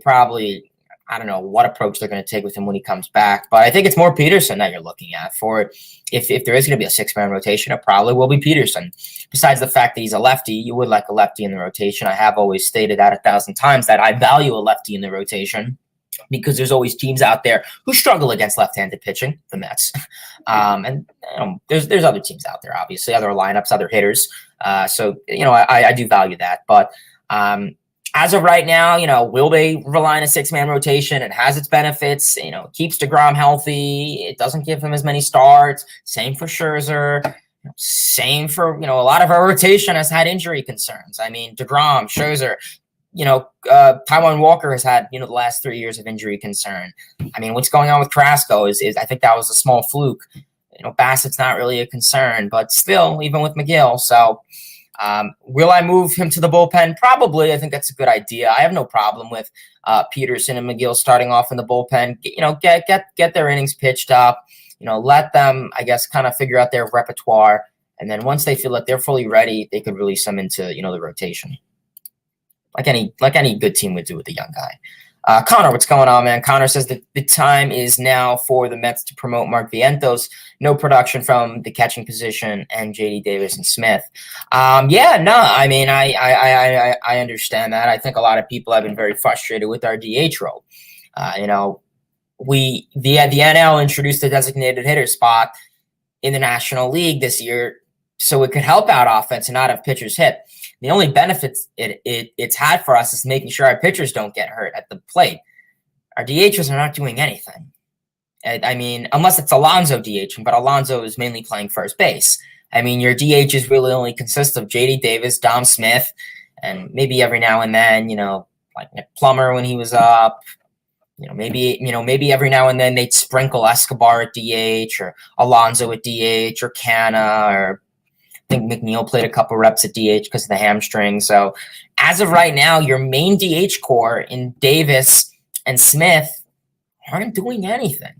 I don't know what approach they're going to take with him when he comes back, but I think it's more Peterson that you're looking at for if there is going to be a 6-man rotation, it probably will be Peterson. Besides the fact that he's a lefty, you would like a lefty in the rotation. I have always stated that 1,000 times that I value a lefty in the rotation because there's always teams out there who struggle against left-handed pitching, the Mets. And there's other teams out there, obviously, other lineups, other hitters. So I do value that, but as of right now, will they rely on a 6-man rotation? It has its benefits. It keeps Degrom healthy. It doesn't give him as many starts. Same for Scherzer. Same for, a lot of our rotation has had injury concerns. I mean, Degrom, Scherzer, Taiwan Walker has had, the last 3 years of injury concern. I mean, what's going on with Carrasco is I think that was a small fluke. Bassett's not really a concern, but still, even with McGill. So, will I move him to the bullpen? Probably. I think that's a good idea. I have no problem with Peterson and McGill starting off in the bullpen. Get their innings pitched up. Let them, I guess, kind of figure out their repertoire. And then once they feel that they're fully ready, they could release them into the rotation, like any good team would do with a young guy. Connor, what's going on, man? Connor says that the time is now for the Mets to promote Mark Vientos. No production from the catching position and JD Davis and Smith. I mean, I understand that. I think a lot of people have been very frustrated with our DH role. the NL introduced a designated hitter spot in the National League this year so it could help out offense and not have pitchers hit. The only benefits it's had for us is making sure our pitchers don't get hurt at the plate. Our DHs are not doing anything. I mean, unless it's Alonso DHing, but Alonso is mainly playing first base. I mean, your DHs really only consist of J.D. Davis, Dom Smith, and maybe every now and then, like Nick Plummer when he was up. Maybe every now and then they'd sprinkle Escobar at DH or Alonso at DH or Canna, or I think McNeil played a couple reps at DH because of the hamstring. So as of right now, your main DH core in Davis and Smith aren't doing anything.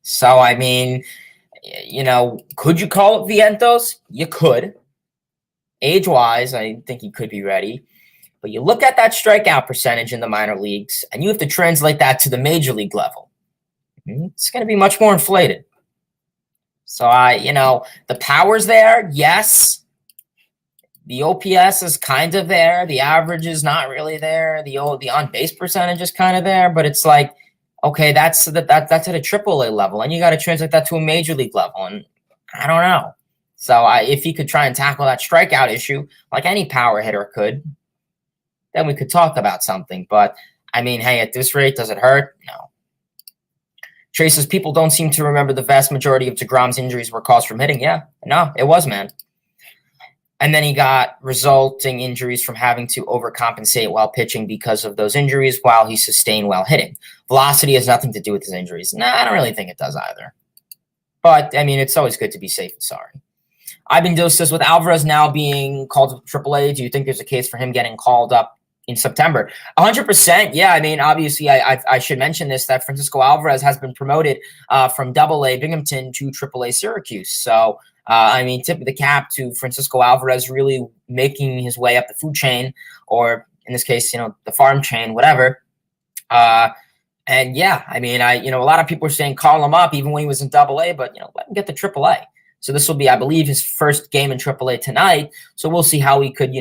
So, I mean, could you call it Vientos? You could. Age-wise, I think he could be ready. But you look at that strikeout percentage in the minor leagues, and you have to translate that to the major league level. It's going to be much more inflated. So, the power's there, yes. The OPS is kind of there. The average is not really there. The on-base percentage is kind of there. But it's like, okay, that's at a AAA level, and you got to translate that to a major league level. And I don't know. So if he could try and tackle that strikeout issue like any power hitter could, then we could talk about something. But, I mean, hey, at this rate, does it hurt? No. Trey says, people don't seem to remember the vast majority of Degrom's injuries were caused from hitting. Yeah, no, it was, man. And then he got resulting injuries from having to overcompensate while pitching because of those injuries while he sustained while hitting. Velocity has nothing to do with his injuries. Nah, I don't really think it does either. But, I mean, it's always good to be safe and sorry. Ivan Diaz says, with Alvarez now being called to AAA, do you think there's a case for him getting called up in September? 100%. Yeah, I mean, obviously, I should mention this, that Francisco Alvarez has been promoted from AA Binghamton to AAA Syracuse. So, I mean, tip of the cap to Francisco Alvarez really making his way up the food chain, or in this case, the farm chain, whatever. And yeah, I mean, a lot of people are saying call him up even when he was in AA, but, let him get to AAA. So this will be, I believe, his first game in AAA tonight. So we'll see how he could,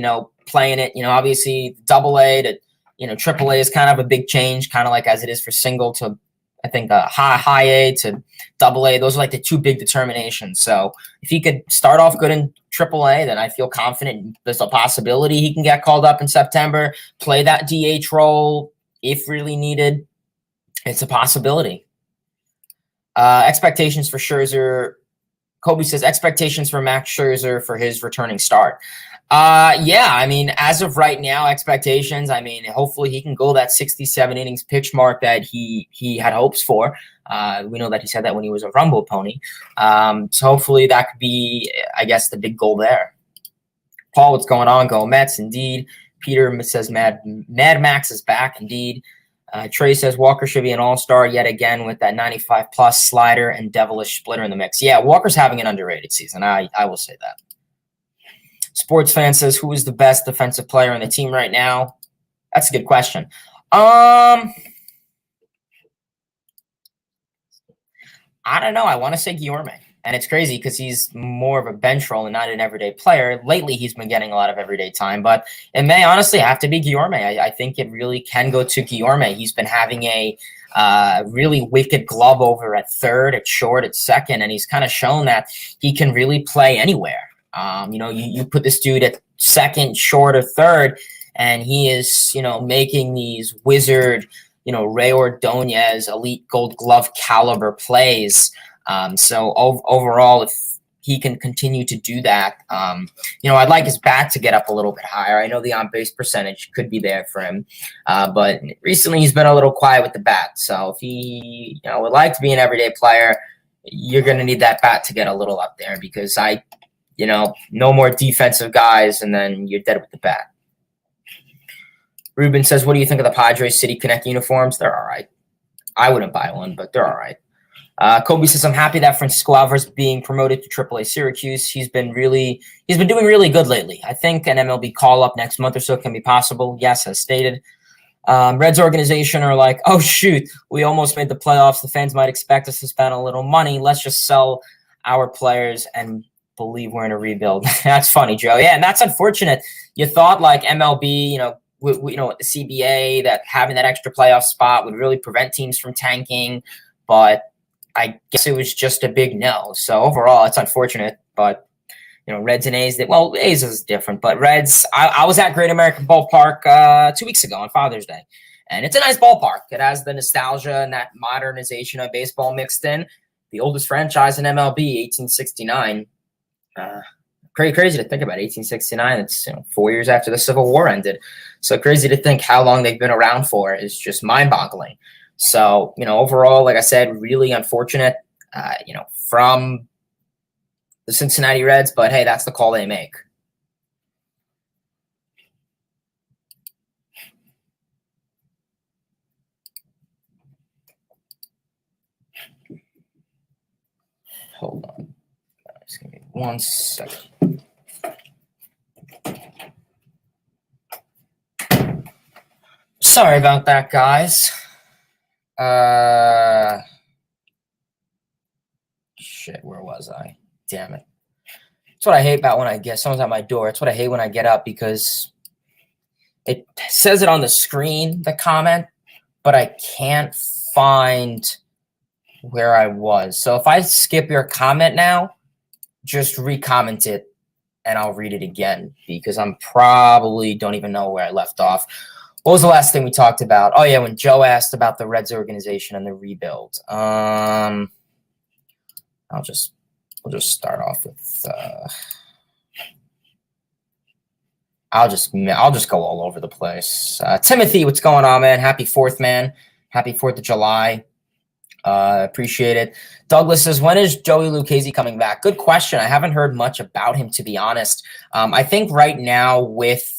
play in it. Obviously AA to, AAA is kind of a big change, kind of like as it is for single to, I think, high A to AA. Those are like the two big determinations. So if he could start off good in AAA, then I feel confident there's a possibility he can get called up in September, play that DH role if really needed. It's a possibility. Expectations for Scherzer. Kobe says, expectations for Max Scherzer for his returning start. Yeah, I mean, as of right now, expectations, I mean, hopefully he can go that 67 innings pitch mark that he had hopes for. We know that he said that when he was a Rumble pony. So hopefully that could be, I guess, the big goal there. Paul, what's going on? Go Mets, indeed. Peter says, Mad Max is back, indeed. Trey says Walker should be an all-star yet again with that 95-plus slider and devilish splitter in the mix. Yeah, Walker's having an underrated season. I will say that. Sports fan says, who is the best defensive player on the team right now? That's a good question. I don't know. I want to say Guillorme. And it's crazy because he's more of a bench role and not an everyday player. Lately, he's been getting a lot of everyday time. But it may honestly have to be Guillorme. I think it really can go to Guillorme. He's been having a really wicked glove over at third, at short, at second. And he's kind of shown that he can really play anywhere. You put this dude at second, short, or third, and he is, making these wizard, Ray Ordonez, elite gold glove caliber plays. So overall, if he can continue to do that, I'd like his bat to get up a little bit higher. I know the on-base percentage could be there for him, but recently he's been a little quiet with the bat. So if he, would like to be an everyday player, you're going to need that bat to get a little up there because no more defensive guys, and then you're dead with the bat. Ruben says, what do you think of the Padres City Connect uniforms? They're all right. I wouldn't buy one, but they're all right. Kobe says, I'm happy that Francisco Alvarez being promoted to AAA Syracuse. He's been doing really good lately. I think an MLB call-up next month or so can be possible. Yes, as stated. Reds organization are like, oh, shoot, we almost made the playoffs. The fans might expect us to spend a little money. Let's just sell our players and believe we're in a rebuild. That's funny, Joe. Yeah, and that's unfortunate. You thought like MLB, with the CBA, that having that extra playoff spot would really prevent teams from tanking. But I guess it was just a big no. So overall, it's unfortunate. But Reds and A's. A's is different, but Reds. I was at Great American Ballpark 2 weeks ago on Father's Day, and it's a nice ballpark. It has the nostalgia and that modernization of baseball mixed in. The oldest franchise in MLB, 1869. Crazy to think about. 1869. It's 4 years after the Civil War ended. So crazy to think how long they've been around for. Is just mind-boggling. So overall, like I said, really unfortunate. From the Cincinnati Reds, but hey, that's the call they make. Hold on. Just give me 1 second. Sorry about that, guys. Shit, where was I? Damn it. That's what I hate about when I get someone's at my door. It's what I hate when I get up, because it says it on the screen, the comment, but I can't find where I was. So if I skip your comment now, just re-comment it and I'll read it again, because I'm probably don't even know where I left off. What was the last thing we talked about? Oh yeah, when Joe asked about the Reds organization and the rebuild. We'll just start off with I'll just go all over the place. Timothy, what's going on, man? Happy 4th, man. Happy 4th of July. Appreciate it. Douglas says, when is Joey Lucchesi coming back? Good question. I haven't heard much about him, to be honest. I think right now with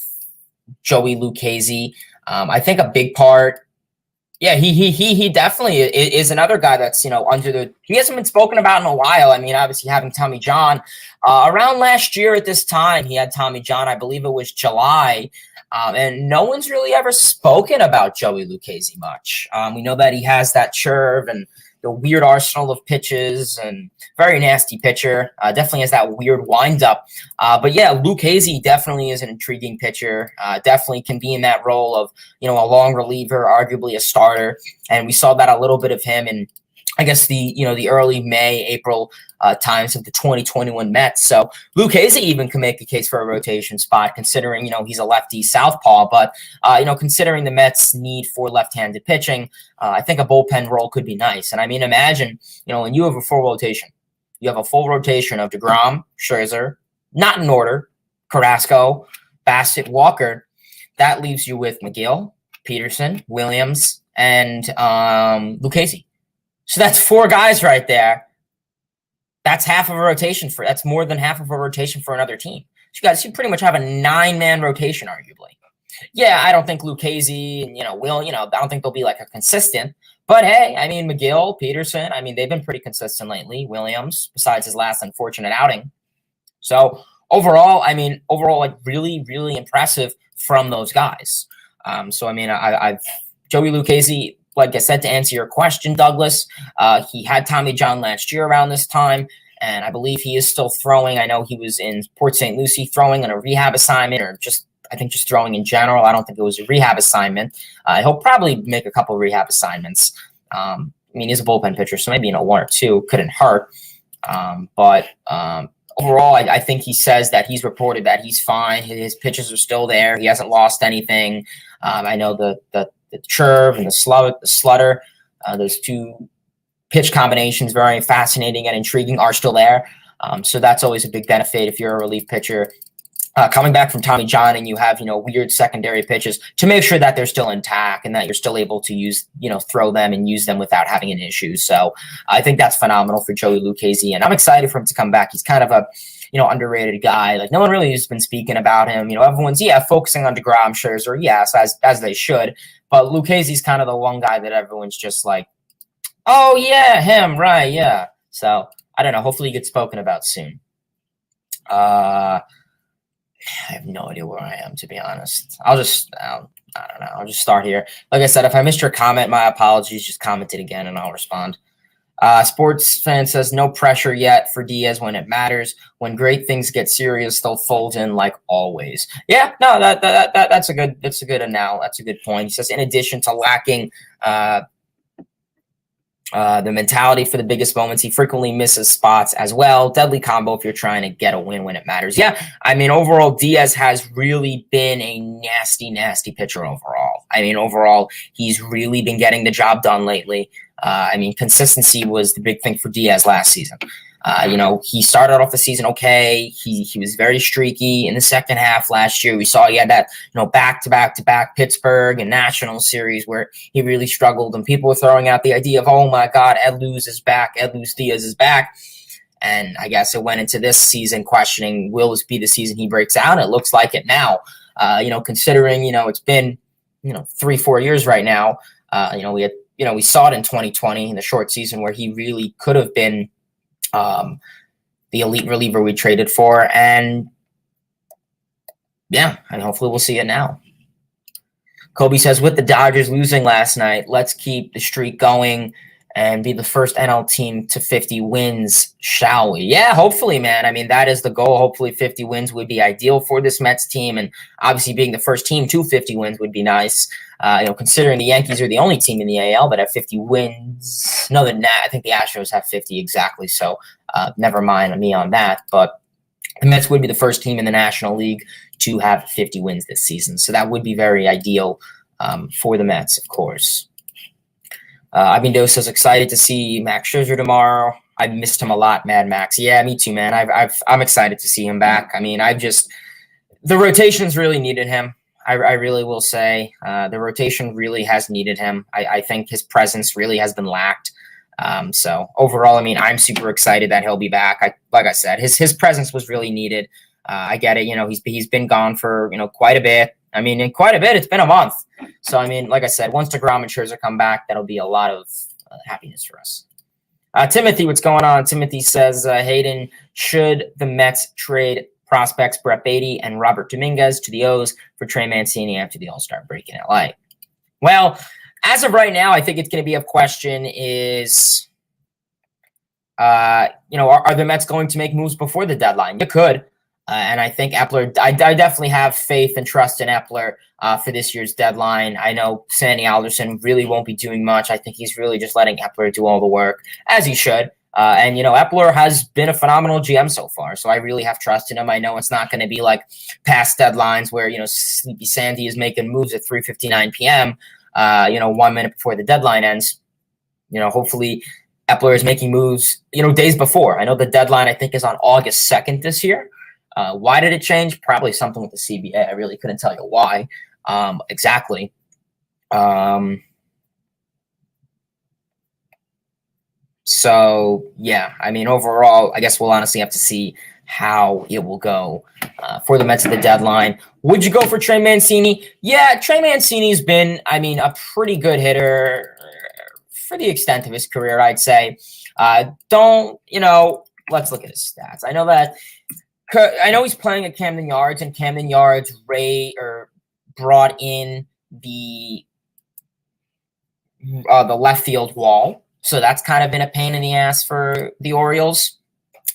Joey Lucchesi, I think a big part. Yeah, he definitely is another guy that's, he hasn't been spoken about in a while. I mean, obviously having Tommy John around last year at this time, he had Tommy John, I believe it was July. And no one's really ever spoken about Joey Lucchesi much. We know that he has that curve and the weird arsenal of pitches, and very nasty pitcher. Definitely has that weird windup. But yeah, Lucchesi definitely is an intriguing pitcher. Definitely can be in that role of, a long reliever, arguably a starter. And we saw that a little bit of him in, I guess, the early May, April times of the 2021 Mets. So Lucchesi even can make a case for a rotation spot, considering, he's a lefty southpaw. But, considering the Mets' need for left-handed pitching, I think a bullpen role could be nice. And I mean, imagine, when you have a full rotation, you have a full rotation of Degrom, Scherzer, not in order, Carrasco, Bassett, Walker. That leaves you with McGill, Peterson, Williams, and Lucchesi. So that's 4 guys right there. That's half of a rotation that's more than half of a rotation for another team. So you pretty much have a 9-man rotation, arguably. Yeah, I don't think Lucchesi and, I don't think they'll be like a consistent. But hey, I mean, McGill, Peterson, I mean, they've been pretty consistent lately. Williams, besides his last unfortunate outing. So overall, like really, really impressive from those guys. So, I mean, I've Joey Lucchesi, like I said, to answer your question, Douglas, he had Tommy John last year around this time, and I believe he is still throwing. I know he was in Port St. Lucie throwing on a rehab assignment, or just throwing in general. I don't think it was a rehab assignment. He'll probably make a couple of rehab assignments. He's a bullpen pitcher, so maybe 1 or 2 couldn't hurt. But overall, I think he says that he's reported that he's fine. His pitches are still there. He hasn't lost anything. I know the curve and the slutter, those 2 pitch combinations, very fascinating and intriguing, are still there. So that's always a big benefit if you're a relief pitcher. Coming back from Tommy John and you have, weird secondary pitches, to make sure that they're still intact and that you're still able to use, throw them and use them without having an issue. So I think that's phenomenal for Joey Lucchesi, and I'm excited for him to come back. He's kind of a, underrated guy. Like, no one really has been speaking about him. Everyone's, focusing on Degrom, Scherzer, yes, as they should. But Lucchesi's kind of the one guy that everyone's just like, oh, yeah, him, right, yeah. So, I don't know. Hopefully he gets spoken about soon. I have no idea where I am, to be honest. I don't know. I'll just start here. Like I said, if I missed your comment, my apologies. Just comment it again and I'll respond. Sports fan says no pressure yet for Diaz when it matters. When great things get serious, they'll fold in like always. Yeah, no, that's a good point. He says in addition to lacking the mentality for the biggest moments, he frequently misses spots as well. Deadly combo if you're trying to get a win when it matters. Yeah, I mean, overall, Diaz has really been a nasty, nasty pitcher overall. I mean, overall, he's really been getting the job done lately. I mean, consistency was the big thing for Diaz last season. He started off the season okay. He was very streaky in the second half last year. We saw he had that, back-to-back Pittsburgh and National Series where he really struggled, and people were throwing out the idea of, oh my God, Ed Luz is back. Ed Luz Diaz is back. And I guess it went into this season questioning, will this be the season he breaks out? It looks like it now. Considering, it's been, 3-4 years right now. We saw it in 2020 in the short season where he really could have been the elite reliever we traded for. And hopefully we'll see it now. Kobe says, with the Dodgers losing last night, let's keep the streak going and be the first NL team to 50 wins, shall we? Yeah, hopefully, man. I mean, that is the goal. Hopefully 50 wins would be ideal for this Mets team. And obviously being the first team to 50 wins would be nice. Considering the Yankees are the only team in the AL that have 50 wins. No, I think the Astros have 50 exactly. So never mind me on that. But the Mets would be the first team in the National League to have 50 wins this season. So that would be very ideal for the Mets, of course. Ivan Dosa's excited to see Max Scherzer tomorrow. I missed him a lot, Mad Max. Yeah, me too, man. I'm excited to see him back. I mean, the rotation's really needed him. I really will say the rotation really has needed him. I think his presence really has been lacked. So overall, I mean, I'm super excited that he'll be back. Like I said, his presence was really needed. I get it. He's been gone for, quite a bit. I mean, in quite a bit, it's been a month. So, I mean, like I said, once Degrom and Scherzer come back, that'll be a lot of happiness for us. Timothy, what's going on? Timothy says, Hayden, should the Mets trade prospects Brett Beatty and Robert Dominguez to the O's for Trey Mancini after the All-Star break in LA? Well, as of right now, I think it's going to be a question is, are the Mets going to make moves before the deadline? You could. And I think Epler, I definitely have faith and trust in Epler for this year's deadline. I know Sandy Alderson really won't be doing much. I think he's really just letting Epler do all the work, as he should. And Epler has been a phenomenal GM so far, so I really have trust in him. I know it's not going to be like past deadlines where, Sleepy Sandy is making moves at 3:59 p.m., 1 minute before the deadline ends. Hopefully Epler is making moves, days before. I know the deadline, I think, is on August 2nd this year. Why did it change? Probably something with the CBA. I really couldn't tell you why exactly. So, yeah, I mean, overall, I guess we'll honestly have to see how it will go for the Mets at the deadline. Would you go for Trey Mancini? Yeah, Trey Mancini's been, a pretty good hitter for the extent of his career, I'd say. Let's look at his stats. I know he's playing at Camden Yards, and Camden Yards brought in the left field wall. So that's kind of been a pain in the ass for the Orioles.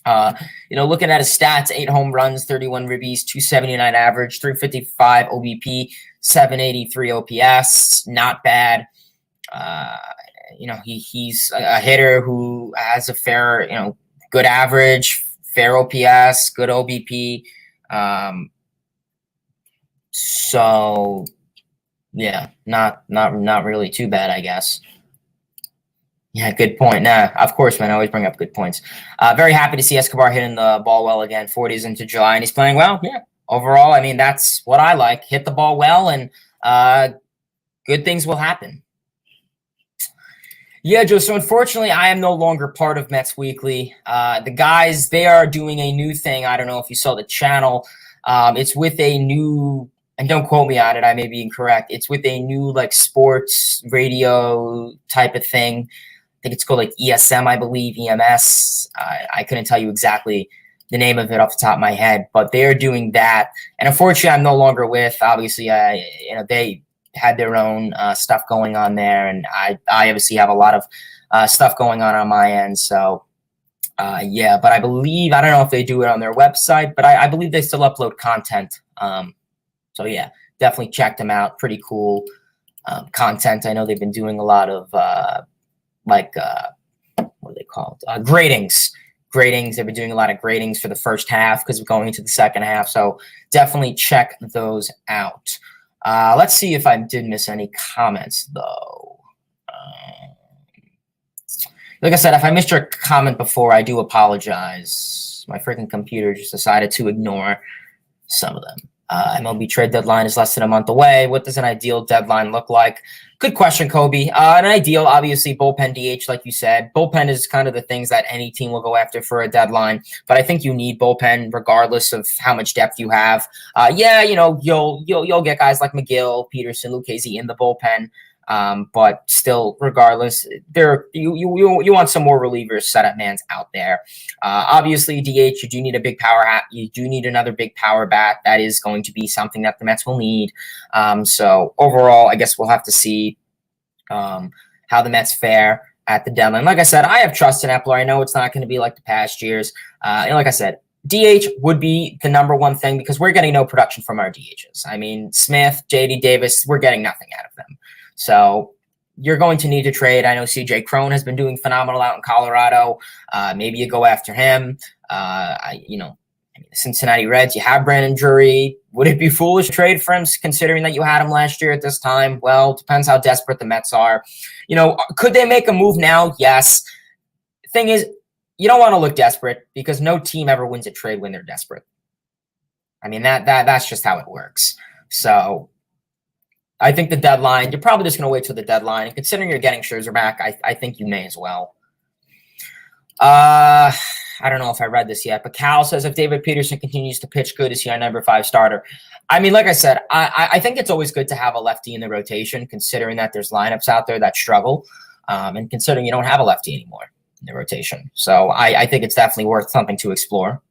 Looking at his stats, 8 home runs, 31 ribbies, 279 average, 355 OBP, 783 OPS. Not bad. He's a hitter who has a fair, good average, fair OPS, good OBP. So yeah, not really too bad, I guess. Yeah, good point. Nah, of course, man. I always bring up good points. Very happy to see Escobar hitting the ball well again. 40s into July, and he's playing well. Yeah. Overall, I mean, that's what I like. Hit the ball well, and good things will happen. Yeah, Joe. So unfortunately, I am no longer part of Mets Weekly. The guys, they are doing a new thing. I don't know if you saw the channel. It's with a new, and don't quote me on it, I may be incorrect. It's with a new sports radio type of thing. I think it's called ESM, I believe, EMS. I couldn't tell you exactly the name of it off the top of my head, but they're doing that. And unfortunately, I'm no longer with. Obviously, they had their own stuff going on there, and I obviously have a lot of stuff going on my end. So yeah, but I believe, I don't know if they do it on their website, but I believe they still upload content. So yeah, definitely check them out. Pretty cool content. I know they've been doing a lot of what are they called? Gradings. They've been doing a lot of gradings for the first half because we're going into the second half. So definitely check those out. Let's see if I did miss any comments, though. Like I said, if I missed your comment before, I do apologize. My freaking computer just decided to ignore some of them. MLB trade deadline is less than a month away. What does an ideal deadline look like? Good question, Kobe. An ideal, obviously, bullpen DH, like you said. Bullpen is kind of the things that any team will go after for a deadline. But I think you need bullpen regardless of how much depth you have. Yeah, you'll get guys like McGill, Peterson, Lucasy in the bullpen. But still, regardless, you want some more relievers, setup mans out there. Obviously, DH, you do need a big power hat. You do need another big power bat. That is going to be something that the Mets will need. So overall, I guess we'll have to see how the Mets fare at the deadline. Like I said, I have trust in Epler. I know it's not going to be like the past years. And like I said, DH would be the number one thing because we're getting no production from our DHs. I mean, Smith, JD Davis, we're getting nothing out of them. So you're going to need to trade. I know CJ Cron has been doing phenomenal out in Colorado. Maybe you go after him. The Cincinnati Reds, you have Brandon Drury. Would it be foolish to trade for him considering that you had him last year at this time? Well, it depends how desperate the Mets are. Could they make a move now? Yes. Thing is, you don't want to look desperate because no team ever wins a trade when they're desperate. I mean, that's just how it works. So I think the deadline, you're probably just going to wait till the deadline. And considering you're getting Scherzer back, I think you may as well. I don't know if I read this yet, but Cal says if David Peterson continues to pitch good, is he our number 5 starter? I mean, like I said, I think it's always good to have a lefty in the rotation, considering that there's lineups out there that struggle, and considering you don't have a lefty anymore in the rotation. So I think it's definitely worth something to explore.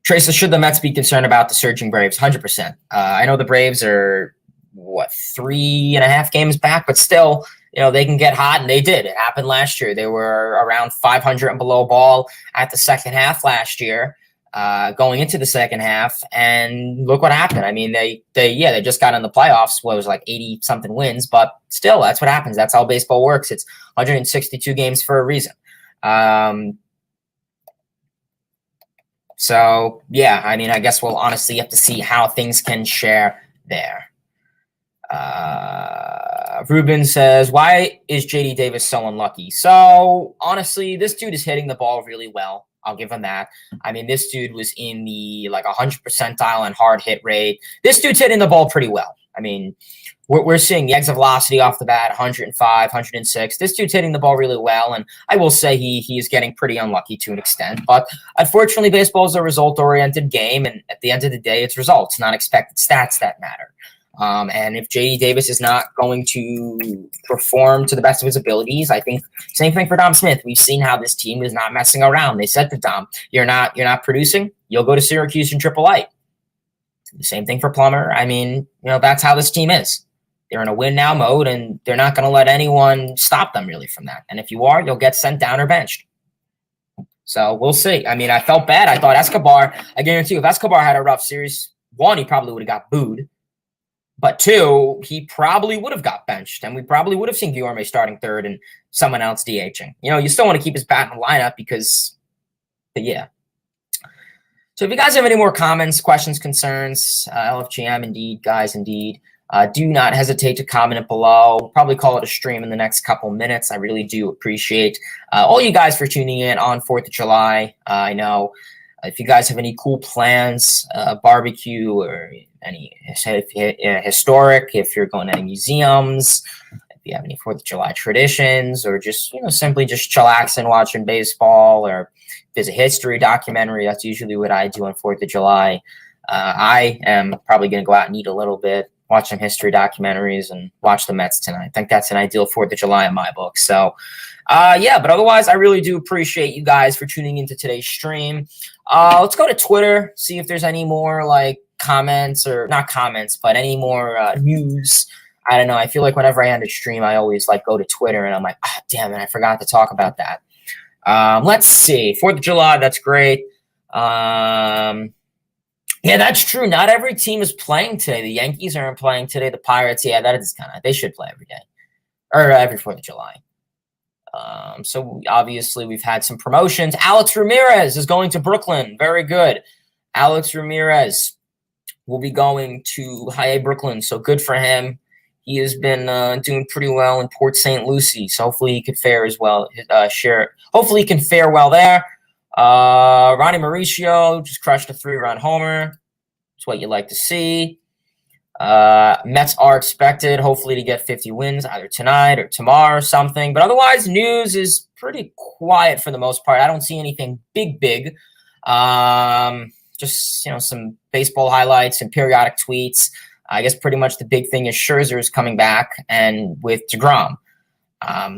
Trace, should the Mets be concerned about the surging Braves? 100%. I know the Braves are 3.5 games back, but still, they can get hot, and they did. It happened last year. They were around 500 and below ball at the second half last year, going into the second half, and look what happened. I mean, they just got in the playoffs. What was like 80 something wins, but still, that's what happens. That's how baseball works. It's 162 games for a reason. So yeah, I mean, I guess we'll honestly have to see how things can share there. Ruben says, why is JD Davis so unlucky? So honestly, this dude is hitting the ball really well. I'll give him that. I mean, this dude was in the 100 percentile and hard hit rate. This dude's hitting the ball pretty well. I mean, we're seeing the exit velocity off the bat, 105, 106. This dude's hitting the ball really well, and I will say he is getting pretty unlucky to an extent. But unfortunately, baseball is a result-oriented game, and at the end of the day, it's results, not expected stats that matter. And if JD Davis is not going to perform to the best of his abilities, I think same thing for Dom Smith. We've seen how this team is not messing around. They said to Dom, you're not producing, you'll go to Syracuse in AAA. The same thing for Plummer. I mean, that's how this team is. They're in a win now mode, and they're not going to let anyone stop them really from that. And if you are, you'll get sent down or benched. So we'll see. I mean, I felt bad. I thought Escobar, I guarantee you, if Escobar had a rough series, 1, he probably would have got booed. But 2, he probably would have got benched, and we probably would have seen Guillorme starting third and someone else DHing. You still want to keep his bat in the lineup but yeah. So if you guys have any more comments, questions, concerns, LFGM, indeed, guys, indeed, do not hesitate to comment it below. We'll probably call it a stream in the next couple minutes. I really do appreciate all you guys for tuning in on 4th of July. I know if you guys have any cool plans, barbecue or any historic, if you're going to any museums, if you have any 4th of July traditions, or just, simply just chillaxing, watching baseball, or if there's a history documentary, that's usually what I do on 4th of July. I am probably going to go out and eat a little bit, watch some history documentaries, and watch the Mets tonight. I think that's an ideal 4th of July in my book. So, yeah, but otherwise, I really do appreciate you guys for tuning into today's stream. Let's go to Twitter, see if there's any more, comments, or not comments, but any more news. I don't know. I feel like whenever I end a stream, I always like go to Twitter and I'm like, ah, damn it, I forgot to talk about that. Let's see. 4th of July, that's great. Yeah, that's true. Not every team is playing today. The Yankees aren't playing today. The Pirates, yeah, that is they should play every day or every 4th of July. So obviously we've had some promotions. Alex Ramirez is going to Brooklyn. Very good. Alex Ramirez will be going to High A Brooklyn. So good for him. He has been doing pretty well in Port St. Lucie. So hopefully he could fare as well. Hopefully he can fare well there. Ronnie Mauricio just crushed a 3-run homer. That's what you like to see. Mets are expected, hopefully, to get 50 wins either tonight or tomorrow or something. But otherwise, news is pretty quiet for the most part. I don't see anything big. Just, some baseball highlights and periodic tweets. I guess pretty much the big thing is Scherzer is coming back and with Degrom.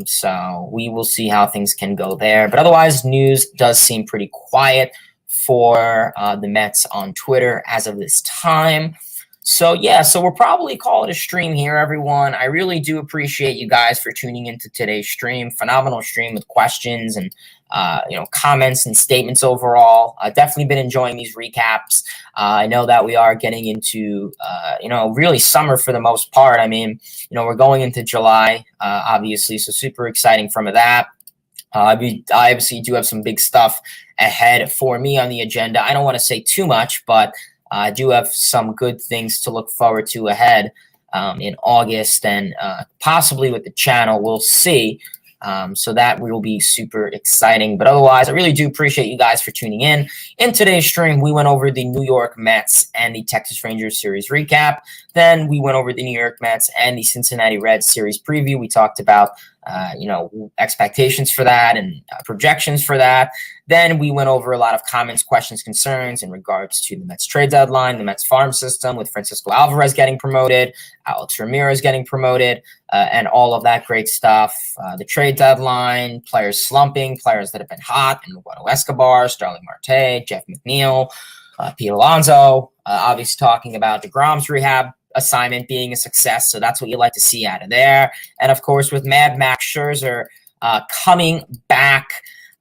So we will see how things can go there. But otherwise, news does seem pretty quiet for the Mets on Twitter as of this time. So, yeah, so we'll probably call it a stream here, everyone. I really do appreciate you guys for tuning into today's stream. Phenomenal stream with questions and, comments and statements overall. I've definitely been enjoying these recaps. I know that we are getting into, really summer for the most part. I mean, we're going into July, obviously, so super exciting from that. I obviously do have some big stuff ahead for me on the agenda. I don't want to say too much, but I do have some good things to look forward to ahead in August and possibly with the channel. We'll see. So that will be super exciting. But otherwise, I really do appreciate you guys for tuning in. In today's stream, we went over the New York Mets and the Texas Rangers series recap. Then we went over the New York Mets and the Cincinnati Reds series preview. We talked about expectations for that and projections for that. Then we went over a lot of comments, questions, concerns in regards to the Mets trade deadline, the Mets farm system with Francisco Alvarez getting promoted, Alex Ramirez getting promoted, and all of that great stuff. The trade deadline, players slumping, players that have been hot, and Eduardo Escobar, Starling Martay, Jeff McNeil, Pete Alonso, obviously talking about Degrom's rehab assignment being a success. So that's what you like to see out of there. And of course, with Mad Max Scherzer coming back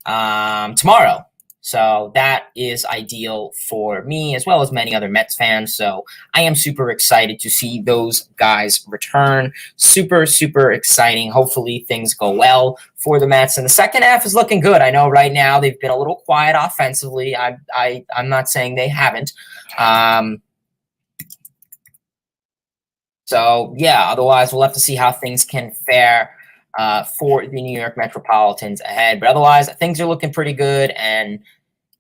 tomorrow. So that is ideal for me as well as many other Mets fans. So I am super excited to see those guys return. Super, super exciting. Hopefully things go well for the Mets. And the second half is looking good. I know right now they've been a little quiet offensively. I'm not saying they haven't. So, yeah, otherwise we'll have to see how things can fare for the New York Metropolitans ahead. But otherwise, things are looking pretty good, and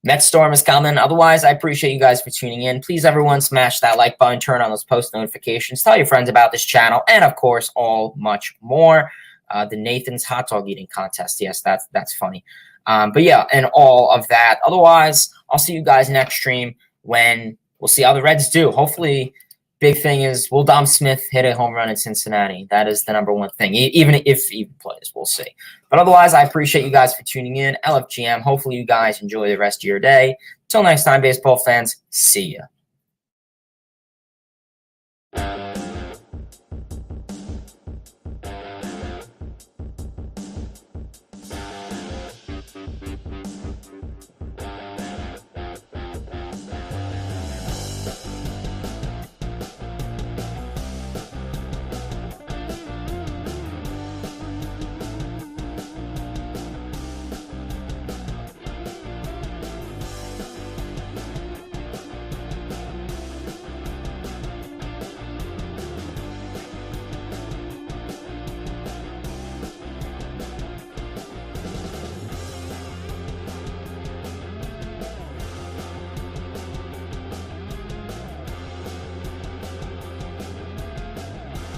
Mets Storm is coming. Otherwise, I appreciate you guys for tuning in. Please, everyone, smash that like button, turn on those post notifications, tell your friends about this channel, and, of course, all much more. The Nathan's hot dog eating contest. Yes, that's funny. But, yeah, and all of that. Otherwise, I'll see you guys next stream when we'll see how the Reds do. Hopefully – big thing is, will Dom Smith hit a home run in Cincinnati? That is the number one thing, even if he plays. We'll see. But otherwise, I appreciate you guys for tuning in. LFGM. Hopefully, you guys enjoy the rest of your day. Till next time, baseball fans. See ya.